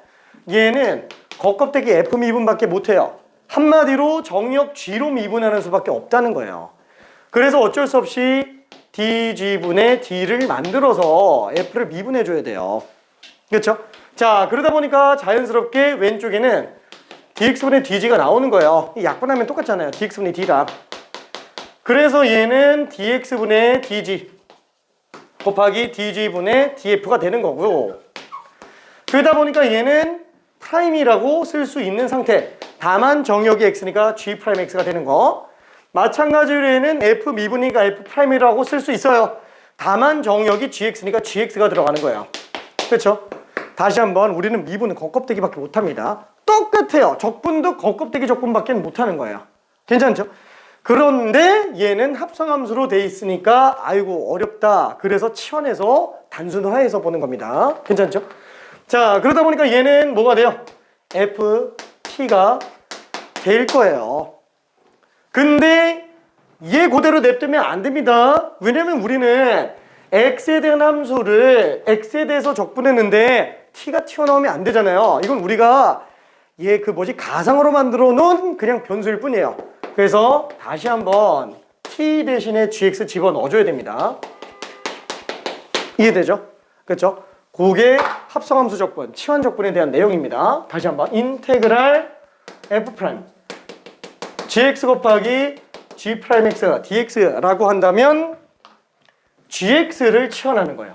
얘는 겉껍데기 f 미분밖에 못해요. 한마디로 정역 g로 미분하는 수밖에 없다는 거예요. 그래서 어쩔 수 없이 dg분의 d를 만들어서 f를 미분해 줘야 돼요. 그렇죠? 자, 그러다 보니까 자연스럽게 왼쪽에는 dx분의 dg가 나오는 거예요. 약분하면 똑같잖아요. dx분의 d랑. 그래서 얘는 dx분의 dg 곱하기 dg분의 df가 되는 거고, 그러다 보니까 얘는 프라임이라고 쓸 수 있는 상태. 다만 정역이 x니까 g'x가 되는 거. 마찬가지로 얘는 F 미분이니까 F 프라임이라고 쓸 수 있어요. 다만 정역이 GX니까 GX가 들어가는 거예요. 그렇죠? 다시 한번 우리는 미분은 겉껍데기밖에 못합니다. 똑같아요. 적분도 겉껍데기 적분밖에 못하는 거예요. 괜찮죠? 그런데 얘는 합성함수로 돼 있으니까 아이고 어렵다. 그래서 치환해서 단순화해서 보는 겁니다. 괜찮죠? 자, 그러다 보니까 얘는 뭐가 돼요? FT가 될 거예요. 근데 얘 그대로 냅두면 안 됩니다. 왜냐면 우리는 x에 대한 함수를 x에 대해서 적분했는데 t가 튀어나오면 안 되잖아요. 이건 우리가 얘 가상으로 만들어 놓은 그냥 변수일 뿐이에요. 그래서 다시 한번 t 대신에 gx 집어넣어줘야 됩니다. 이해되죠? 그렇죠? 그게 합성함수 적분, 치환 적분에 대한 내용입니다. 다시 한번 인테그랄 f 프라임 gx 곱하기 g 프라임 x dx라고 한다면 gx를 치환하는 거예요.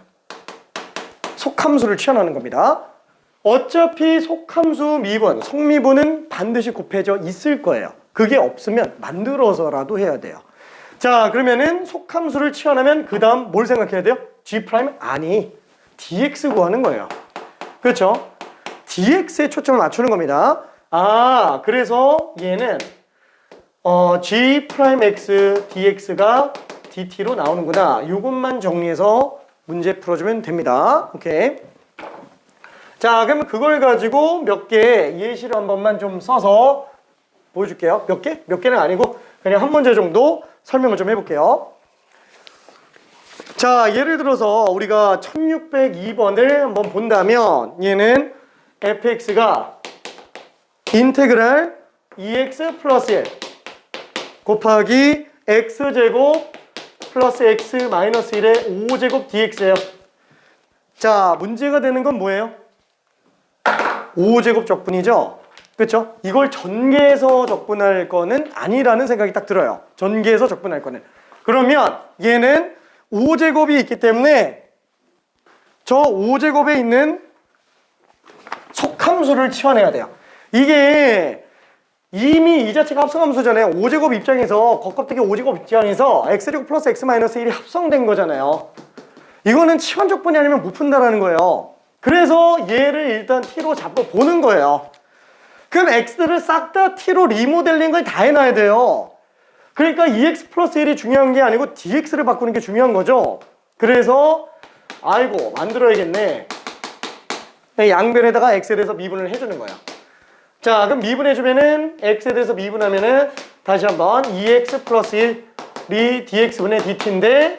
속함수를 치환하는 겁니다. 어차피 속함수 미분, 속미분은 반드시 곱해져 있을 거예요. 그게 없으면 만들어서라도 해야 돼요. 자, 그러면은 속함수를 치환하면 그 다음 뭘 생각해야 돼요? g 프라임? 아니, dx 구하는 거예요. 그렇죠? dx에 초점을 맞추는 겁니다. 아, 그래서 얘는 g 프라임 x dx가 dt로 나오는구나. 이것만 정리해서 문제 풀어주면 됩니다. 오케이. 자, 그러면 그걸 가지고 몇 개 예시를 한 번만 좀 써서 보여줄게요. 몇 개? 몇 개는 아니고 그냥 한 문제 정도 설명을 좀 해볼게요. 자, 예를 들어서 우리가 1602번을 한번 본다면 얘는 fx가 인테그랄 2x 플러스 1 곱하기 x제곱 플러스 x 마이너스 1의 5제곱 dx예요. 자, 문제가 되는 건 뭐예요? 5제곱 적분이죠? 그렇죠? 이걸 전개해서 적분할 거는 아니라는 생각이 딱 들어요. 전개해서 적분할 거는. 그러면 얘는 5제곱이 있기 때문에 저 5제곱에 있는 속함수를 치환해야 돼요. 이게 이미 이 자체가 합성함수잖아요. 5제곱 입장에서 겉껍데기 5제곱 입장에서 x제곱 플러스 x 마이너스 1이 합성된 거잖아요. 이거는 치환 적분이 아니면 못 푼다라는 거예요. 그래서 얘를 일단 t로 잡고 보는 거예요. 그럼 x들을 싹 다 t로 리모델링을 다 해놔야 돼요. 그러니까 2x 플러스 1이 중요한 게 아니고 dx를 바꾸는 게 중요한 거죠. 그래서 아이고 만들어야겠네. 양변에다가 x에 대해서 미분을 해주는 거야. 자, 그럼 미분해주면은 x에 대해서 미분하면은 다시 한번 2x 플러스 1이 dx분의 dt인데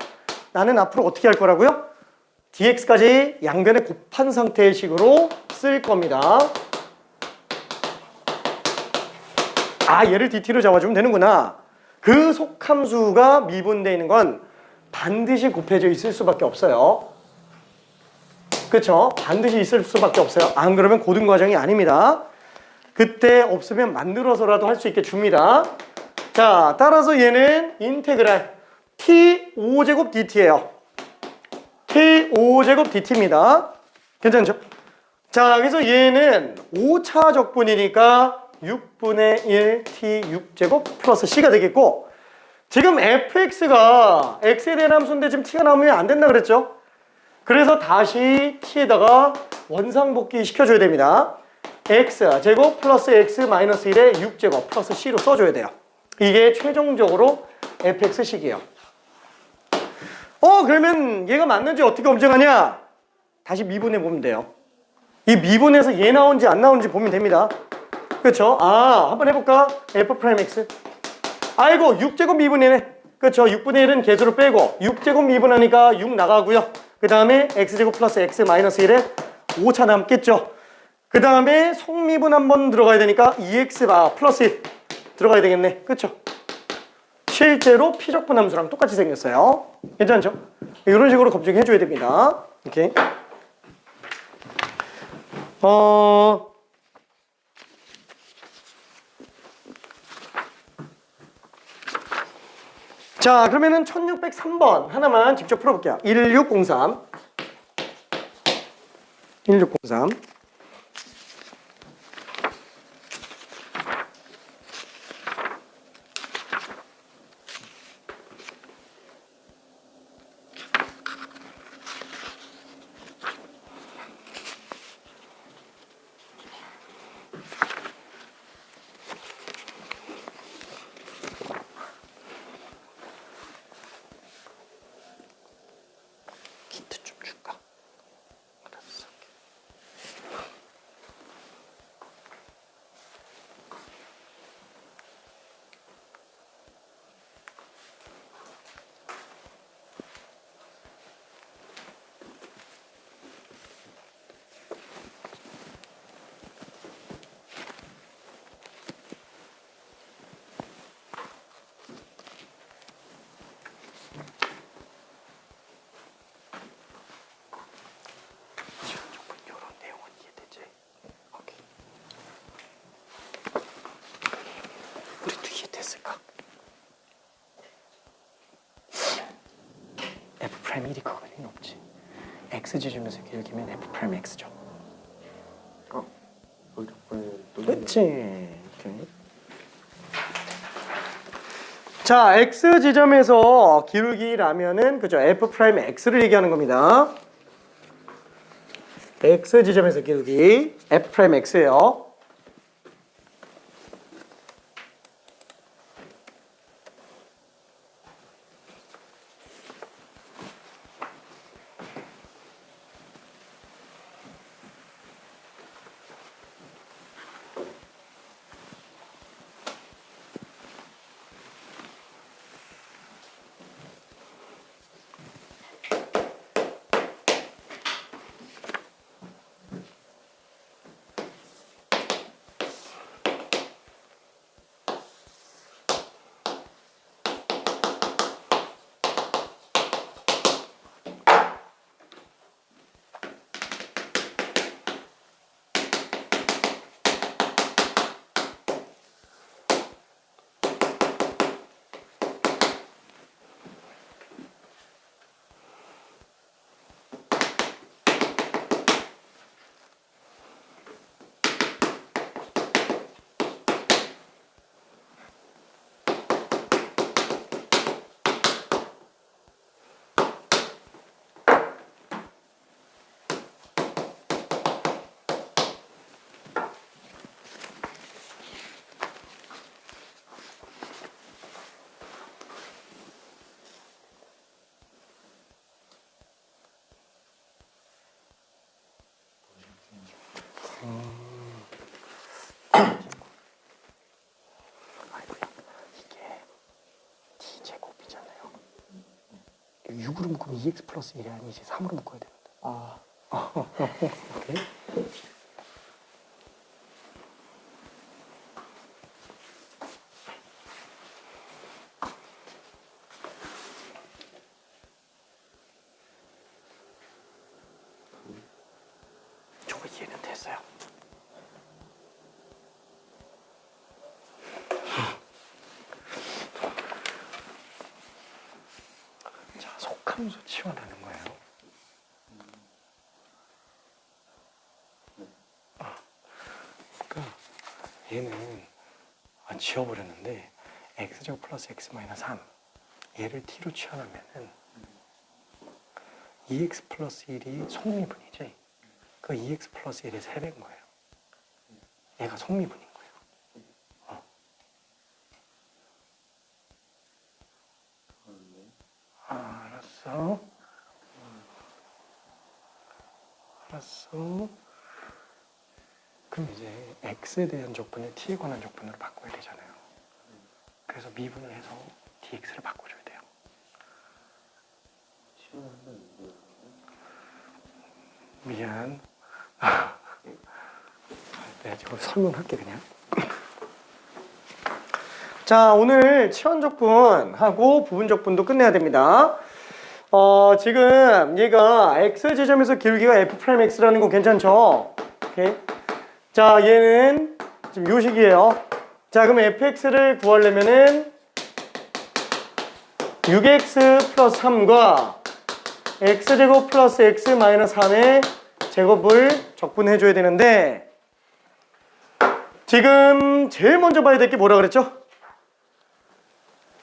나는 앞으로 어떻게 할 거라고요? dx까지 양변에 곱한 상태의 식으로 쓸 겁니다. 아, 얘를 dt로 잡아주면 되는구나. 그 속함수가 미분되어 있는 건 반드시 곱해져 있을 수밖에 없어요. 그렇죠? 반드시 있을 수밖에 없어요. 안 그러면 고등과정이 아닙니다. 그때 없으면 만들어서라도 할 수 있게 줍니다. 자, 따라서 얘는 인테그랄 t5제곱 dt예요. t5제곱 dt입니다. 괜찮죠? 자, 그래서 얘는 5차 적분이니까 6분의 1 t6제곱 플러스 c가 되겠고, 지금 fx가 x에 대한 함수인데 지금 t가 나오면 안 된다 그랬죠? 그래서 다시 t에다가 원상복귀 시켜줘야 됩니다. x제곱 플러스 x 마이너스 1의 6제곱 플러스 c로 써줘야 돼요. 이게 최종적으로 fx식이에요. 그러면 얘가 맞는지 어떻게 검증하냐? 다시 미분해 보면 돼요. 이 미분해서 얘 나온지 안 나오는지 보면 됩니다. 그렇죠? 아, 한번 해볼까? f 프라임 x. 아이고, 6제곱 미분이네. 그렇죠? 6분의 1은 개수로 빼고 6제곱 미분하니까 6 나가고요. 그 다음에 x제곱 플러스 x 마이너스 1에 5차 남겠죠. 그 다음에 속미분 한번 들어가야 되니까 2x 플러스 1 들어가야 되겠네. 그렇죠? 실제로 피적분 함수랑 똑같이 생겼어요. 괜찮죠? 이런 식으로 검증해줘야 됩니다. 오케이. 자, 그러면은 1603번 하나만 직접 풀어볼게요. 1603. 프라임 1이 크거든요. 높지. x 지점에서 기울기면 f 프라임 x죠. 그렇지. 이렇게. 자, x 지점에서 기울기라면은 그죠? f 프라임 x를 얘기하는 겁니다. x 지점에서 기울기 f 프라임 x예요. 이게 t제곱이잖아요. 6으로 묶으면 2x 플러스 1이 아니지 3으로 묶어야 되는데. 오케이. 저거 이해는 됐어요. 자, 속함수 치환하는 거예요. 그러니까 얘는 지워버렸는데 x제곱 플러스 x 마이너스 3 얘를 t로 치환하면은 2x 플러스 1이 속미분이지. 그 2x 플러스 1의 3배인 거예요. 얘가 속미분인 거예요. 알았어. 그럼 이제 x에 대한 적분을 t에 관한 적분으로 바꿔야 되잖아요. 그래서 미분을 해서 dx를 바꿔줘야 돼요. 미안. 내가 지금 설명할게 그냥. 자, 오늘 치환적분하고 부분적분도 끝내야 됩니다. 지금 얘가 x 지점에서 기울기가 f 프라임 x라는 거 괜찮죠? 오케이. 자, 얘는 지금 요 식이에요. 자, 그럼 fx를 구하려면은 6x 플러스 3과 x제곱 플러스 x 마이너스 3의 제곱을 적분해 줘야 되는데 지금 제일 먼저 봐야 될 게 뭐라 그랬죠?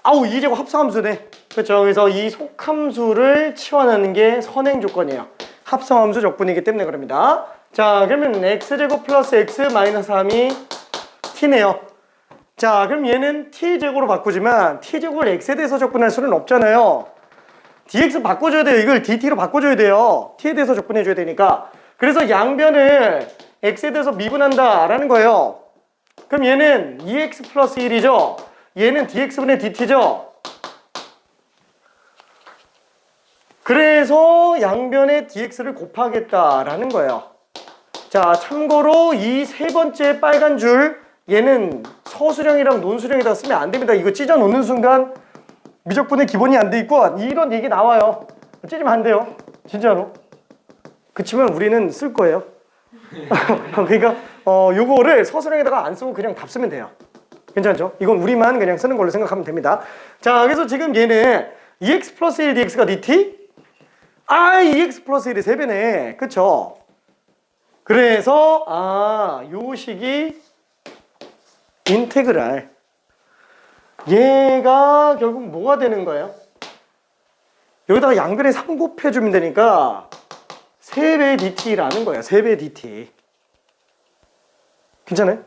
아우, 이 제곱 합성함수네. 그렇죠. 그래서 이 속함수를 치환하는 게 선행 조건이에요. 합성함수 적분이기 때문에 그럽니다. 자, 그러면 x제곱 플러스 x 마이너스 3이 t네요. 자, 그럼 얘는 t제곱으로 바꾸지만 t제곱을 x에 대해서 적분할 수는 없잖아요. dx 바꿔줘야 돼요. 이걸 dt로 바꿔줘야 돼요. t에 대해서 적분해줘야 되니까. 그래서 양변을 x에 대해서 미분한다 라는 거예요. 그럼 얘는 2x 플러스 1이죠. 얘는 dx분의 dt죠. 그래서 양변에 dx를 곱하겠다라는 거예요. 자, 참고로 이 세 번째 빨간 줄 얘는 서술형이랑 논술형에다 쓰면 안 됩니다. 이거 찢어 놓는 순간 미적분의 기본이 안 돼 있고 이런 얘기 나와요. 찢으면 안 돼요. 진짜로. 그치만 우리는 쓸 거예요. 그러니까 요거를 서술형에다가 안 쓰고 그냥 답 쓰면 돼요. 괜찮죠? 이건 우리만 그냥 쓰는 걸로 생각하면 됩니다. 자, 그래서 지금 얘는 2x 플러스 1 dx가 dt 2x 플러스 1이 3배네. 그쵸? 그래서 요 식이 인테그랄. 얘가 결국 뭐가 되는 거예요? 여기다가 양변에 3 곱해주면 되니까 3배 dt라는 거예요. 3배 dt. 괜찮아요?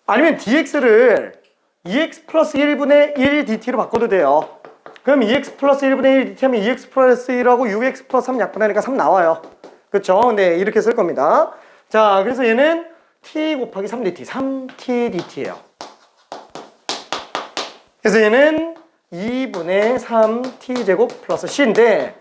아니면 dx를 2x 플러스 1분의 1 dt로 바꿔도 돼요. 그럼 2x 플러스 1분의 1 dt 하면 2x 플러스 1하고 6x 플러스 3 약분하니까 3 나와요. 그쵸? 네, 이렇게 쓸 겁니다. 자, 그래서 얘는 t 곱하기 3dt, 3t dt예요. 그래서 얘는 2분의 3t제곱 플러스 c인데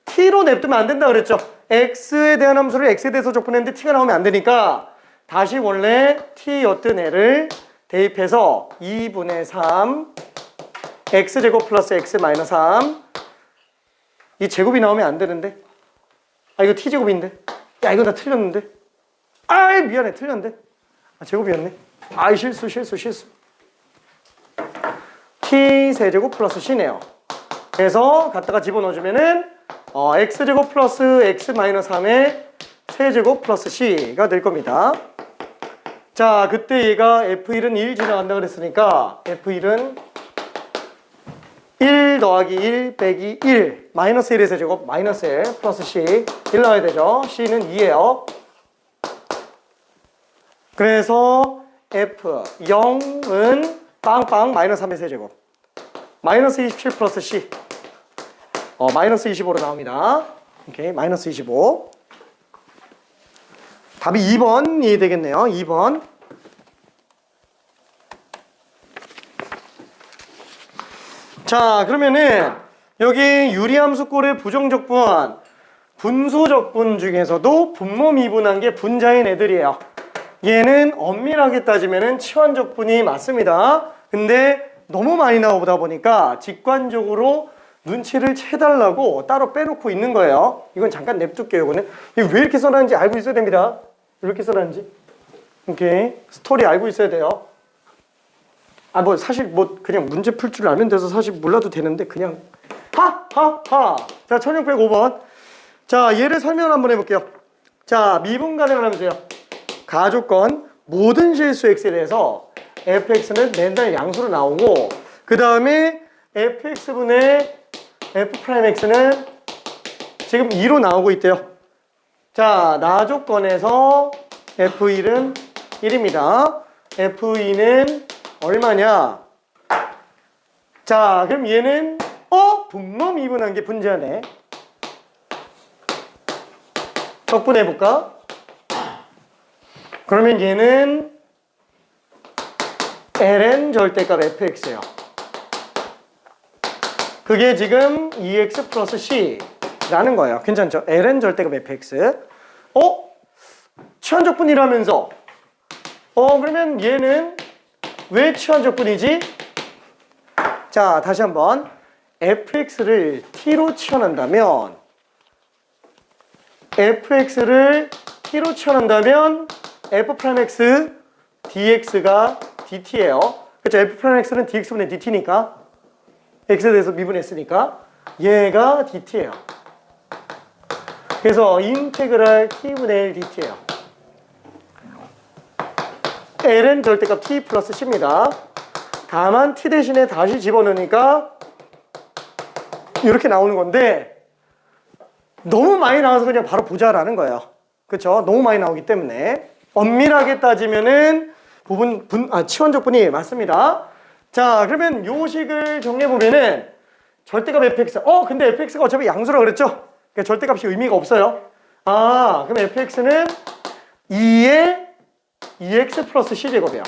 t로 냅두면 안 된다 그랬죠? x에 대한 함수를 x에 대해서 적분했는데 t가 나오면 안 되니까 다시 원래 t였던 애를 대입해서 2분의 3 x제곱 플러스 x 마이너스 3 이 제곱이 나오면 안 되는데 이거 t제곱인데 이거 나 틀렸는데 미안해 틀렸는데 제곱이었네 실수 t 세제곱 플러스 c네요. 그래서 갖다가 집어넣어주면은 x제곱 플러스 x 마이너스 3의 세제곱 플러스 c가 될 겁니다. 자, 그때 얘가 f1은 1 지나간다 그랬으니까 f1은 1 더하기 1 빼기 1 마이너스 1의 세제곱 마이너스 1 플러스 c 1 넣어야 되죠. c는 2예요. 그래서 f0은 빵빵 마이너스 3의 세제곱 마이너스 27 플러스 c 마이너스 25로 나옵니다. 오케이, 마이너스 25. 답이 2번이 되겠네요. 2번. 자, 그러면은 여기 유리함수꼴의 부정적분, 분수적분 중에서도 분모 미분한 게 분자인 애들이에요. 얘는 엄밀하게 따지면은 치환적분이 맞습니다. 근데 너무 많이 나오다 보니까 직관적으로 눈치를 채달라고 따로 빼놓고 있는 거예요. 이건 잠깐 냅둘게요. 이거는 이거 왜 이렇게 써놨는지 알고 있어야 됩니다. 이렇게 써놨는지. 오케이, 스토리 알고 있어야 돼요. 사실 그냥 문제 풀 줄 알면 돼서 사실 몰라도 되는데 그냥 자, 1605번. 자, 얘를 설명을 한번 해볼게요. 자, 미분 가능을 하면서요. 가조건 모든 실수 x에 대해서 fx는 맨날 양수로 나오고 그 다음에 fx분의 f'x는 지금 2로 나오고 있대요. 자, 나조건에서 f1은 1입니다. f2는 얼마냐? 자, 그럼 얘는 분모 미분한 게 분자네. 적분해볼까? 그러면 얘는 ln 절대값 fx예요. 그게 지금 2x 플러스 c라는 거예요. 괜찮죠? ln 절대값 fx. 치환적분이라면서 그러면 얘는 왜 치환적분이지? 자, 다시 한번 fx를 t로 치환한다면 fx를 t로 치환한다면 f'x dx가 dt예요. 그렇죠? f'x는 dx분의 dt니까 x에 대해서 미분했으니까 얘가 dt예요. 그래서 인테그랄 t분의 1 dt예요. ln 절대값 t 플러스 c입니다. 다만 t 대신에 다시 집어넣으니까 이렇게 나오는 건데 너무 많이 나와서 그냥 바로 보자라는 거예요. 그렇죠? 너무 많이 나오기 때문에 엄밀하게 따지면은 치환적분이 맞습니다. 자, 그러면 요 식을 정리해보면은 절대값 fx. 근데 fx가 어차피 양수라 그랬죠? 그러니까 절대값이 의미가 없어요. 그럼 fx는 2의 2x 플러스 c제곱이에요.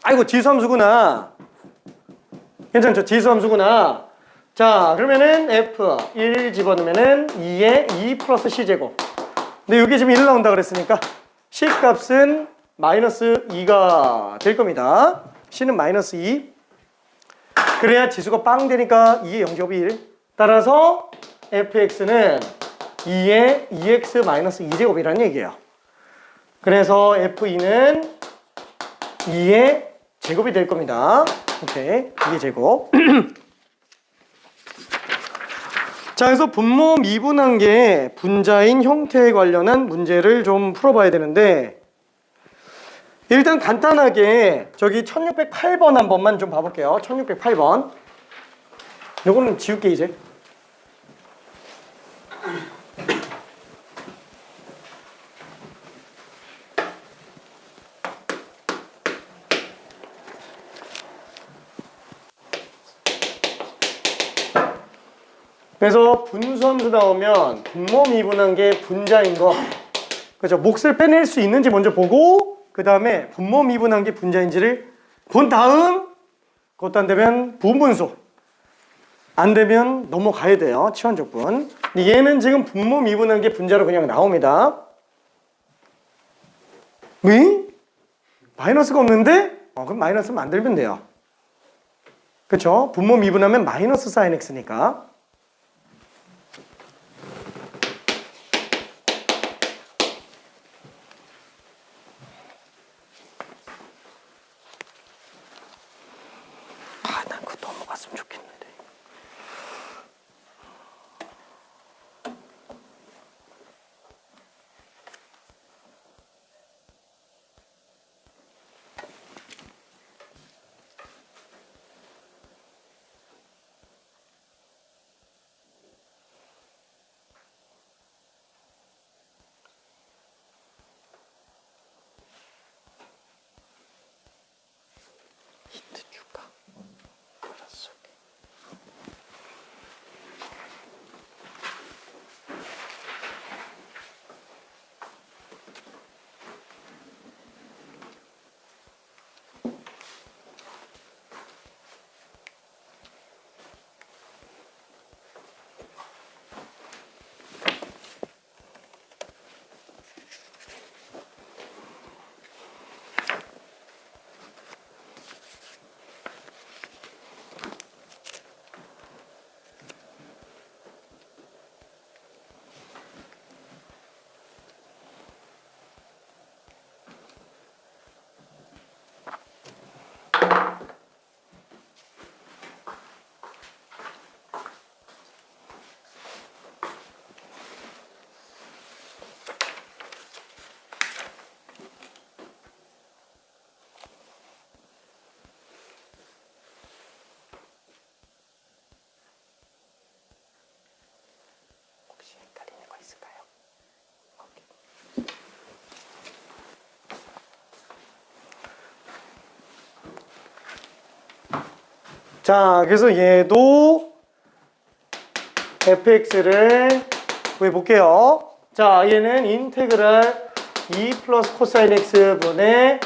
아이고, 지수함수구나. 괜찮죠? 지수함수구나. 자, 그러면은 f1 집어넣으면은 2의 2 플러스 c제곱. 근데 여기 지금 1 나온다 그랬으니까 c 값은 마이너스 2가 될 겁니다. c는 마이너스 2. 그래야 지수가 빵 되니까 2의 0제곱이 1. 따라서 fx는 2의 2x 마이너스 2제곱이라는 얘기예요. 그래서 f2는 2의 제곱이 될 겁니다. 오케이, 2의 제곱. 자, 그래서 분모 미분한계 분자인 형태에 관련한 문제를 좀 풀어봐야 되는데, 일단 간단하게 저기 1608번 한 번만 좀 봐볼게요. 1608번. 요거는 지울게 이제. 그래서 분수함수 나오면 분모 미분한계 분자인 거, 그죠? 몫을 빼낼 수 있는지 먼저 보고 그 다음에 분모 미분한계 분자인지를 본 다음, 그것도 안 되면 부분분수, 안 되면 넘어가야 돼요. 치환적분. 얘는 지금 분모 미분한계 분자로 그냥 나옵니다. 왜? 마이너스가 없는데? 그럼 마이너스 만들면 돼요. 그쵸? 분모 미분하면 마이너스 사인 x니까. 난 그거 넘어갔으면 좋겠는데. 힌트 줄까? 알았어. 혹시 헷갈리는 거 있을까요? 자, 그래서 얘도 fx를 구해볼게요. 자, 얘는 인테그랄 2 플러스 코사인 x 분의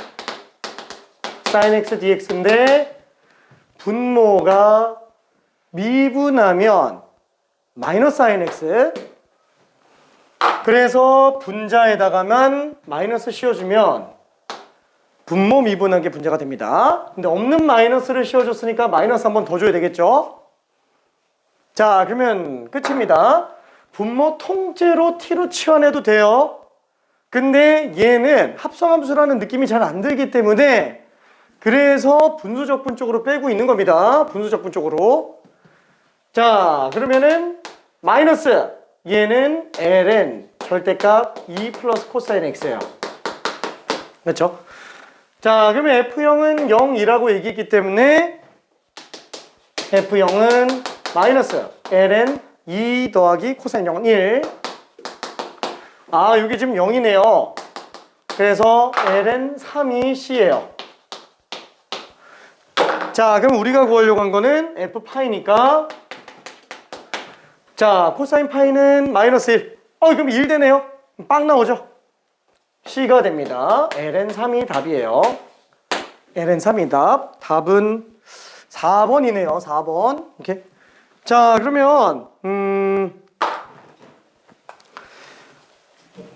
사인 x dx인데 분모가 미분하면 마이너스 사인 x, 그래서 분자에다가만 마이너스 씌워주면 분모 미분한계 분자가 됩니다. 근데 없는 마이너스를 씌워줬으니까 마이너스 한 번 더 줘야 되겠죠? 자, 그러면 끝입니다. 분모 통째로 t로 치환해도 돼요. 근데 얘는 합성함수라는 느낌이 잘 안 들기 때문에 그래서 분수적분 쪽으로 빼고 있는 겁니다. 분수적분 쪽으로. 자, 그러면은 마이너스 얘는 ln 절대값 2 플러스 코사인 x예요. 그렇죠? 자, 그러면 F0은 0이라고 얘기했기 때문에 F0은 마이너스 ln 2 더하기 코사인 0은 1. 아, 여기 지금 0이네요. 그래서 ln 3이 c예요. 자, 그럼 우리가 구하려고 한 거는 F파이니까, 자, 코사인 파이는 마이너스 1. 그럼 1 되네요. 빵 나오죠? C가 됩니다. ln3이 답이에요. ln3이 답. 답은 4번이네요. 4번. 이렇게. 자, 그러면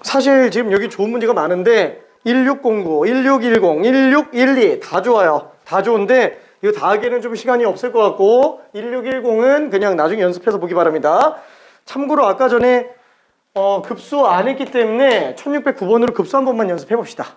사실 지금 여기 좋은 문제가 많은데 1609, 1610, 1612 다 좋아요. 다 좋은데 이거 다 하기에는 좀 시간이 없을 것 같고 1610은 그냥 나중에 연습해서 보기 바랍니다. 참고로 아까 전에 급수 안 했기 때문에 1609번으로 급수 한 번만 연습해 봅시다.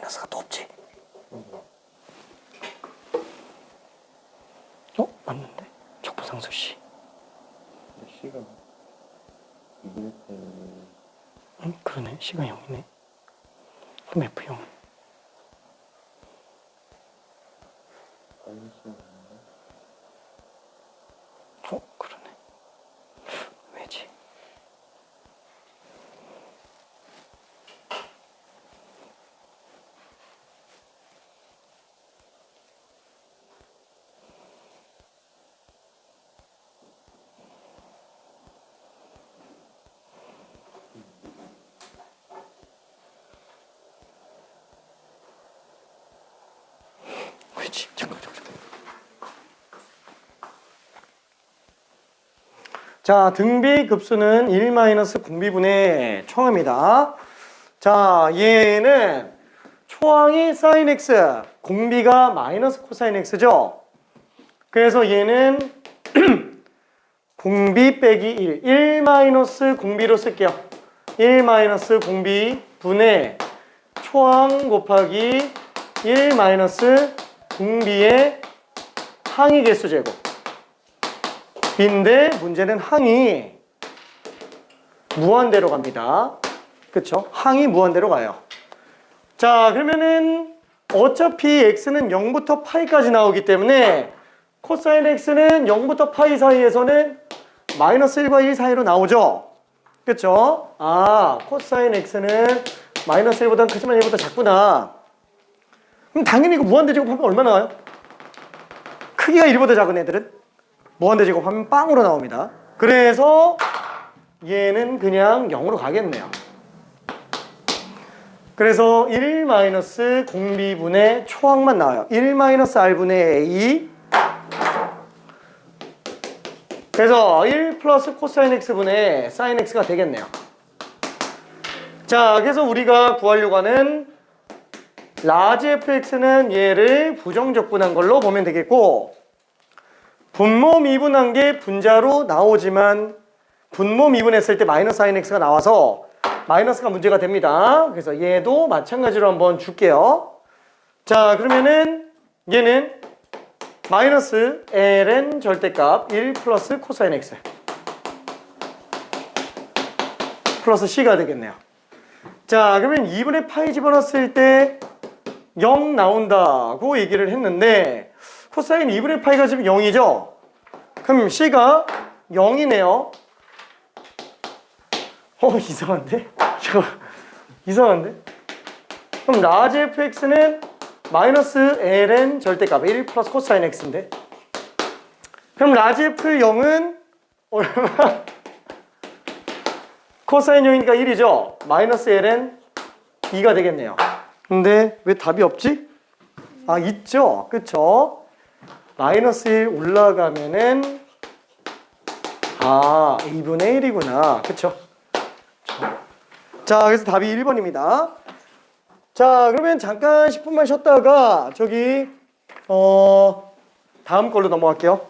마이너스가 또 없지. 맞는데? 적분상수 C. C가 2분의 응, 그러네. C가 0이네. 그럼 F 0. 그러네. 왜지? 왜지? 잠깐. 자, 등비 급수는 1-공비분의 초항입니다. 자, 얘는 초항이 sin x, 공비가 마이너스 코사인 x죠. 그래서 얘는 공비 빼기 1 공비로 쓸게요. 1 공비분의 초항 곱하기 1 공비의 항의 개수 제곱. 인데 문제는 항이 무한대로 갑니다. 그쵸? 항이 무한대로 가요. 자, 그러면은 어차피 x는 0부터 파이까지 나오기 때문에 코사인 x는 0부터 파이 사이에서는 마이너스 1과 1 사이로 나오죠. 그쵸? 아, 코사인 x는 마이너스 1보다 크지만 1보다 작구나. 그럼 당연히 이거 무한대 제곱하면 얼마 나와요? 크기가 1보다 작은 애들은 무한대 제곱하면 빵으로 나옵니다. 그래서 얘는 그냥 0으로 가겠네요. 그래서 1 공비분의 초항만 나와요. 1 r분의 a. 그래서 1 플러스 코사인 x분의 사인 x가 되겠네요. 자, 그래서 우리가 구하려고 하는 라지 fx는 얘를 부정적분한 걸로 보면 되겠고, 분모 미분한 게 분자로 나오지만 분모 미분했을 때 마이너스 sin x가 나와서 마이너스가 문제가 됩니다. 그래서 얘도 마찬가지로 한번 줄게요. 자, 그러면은 얘는 마이너스 ln 절대값 1 플러스 코사인 x 플러스 c가 되겠네요. 자, 그러면 2분의 파이 집어넣었을 때 0 나온다고 얘기를 했는데 코사인 2분의 파이가 지금 0이죠? 그럼 c가 0이네요. 이상한데? 이상한데? 그럼 라지 fx는 마이너스 ln 절대값 1 플러스 코사인 x인데, 그럼 라지 f 0은 얼마? 코사인 0이니까 1이죠? 마이너스 ln 2가 되겠네요. 근데 왜 답이 없지? 아, 있죠? 그쵸? 마이너스 1 올라가면은 아, 2분의 1이구나. 그쵸? 자, 그래서 답이 1번입니다. 자, 그러면 잠깐 10분만 쉬었다가 저기 다음 걸로 넘어갈게요.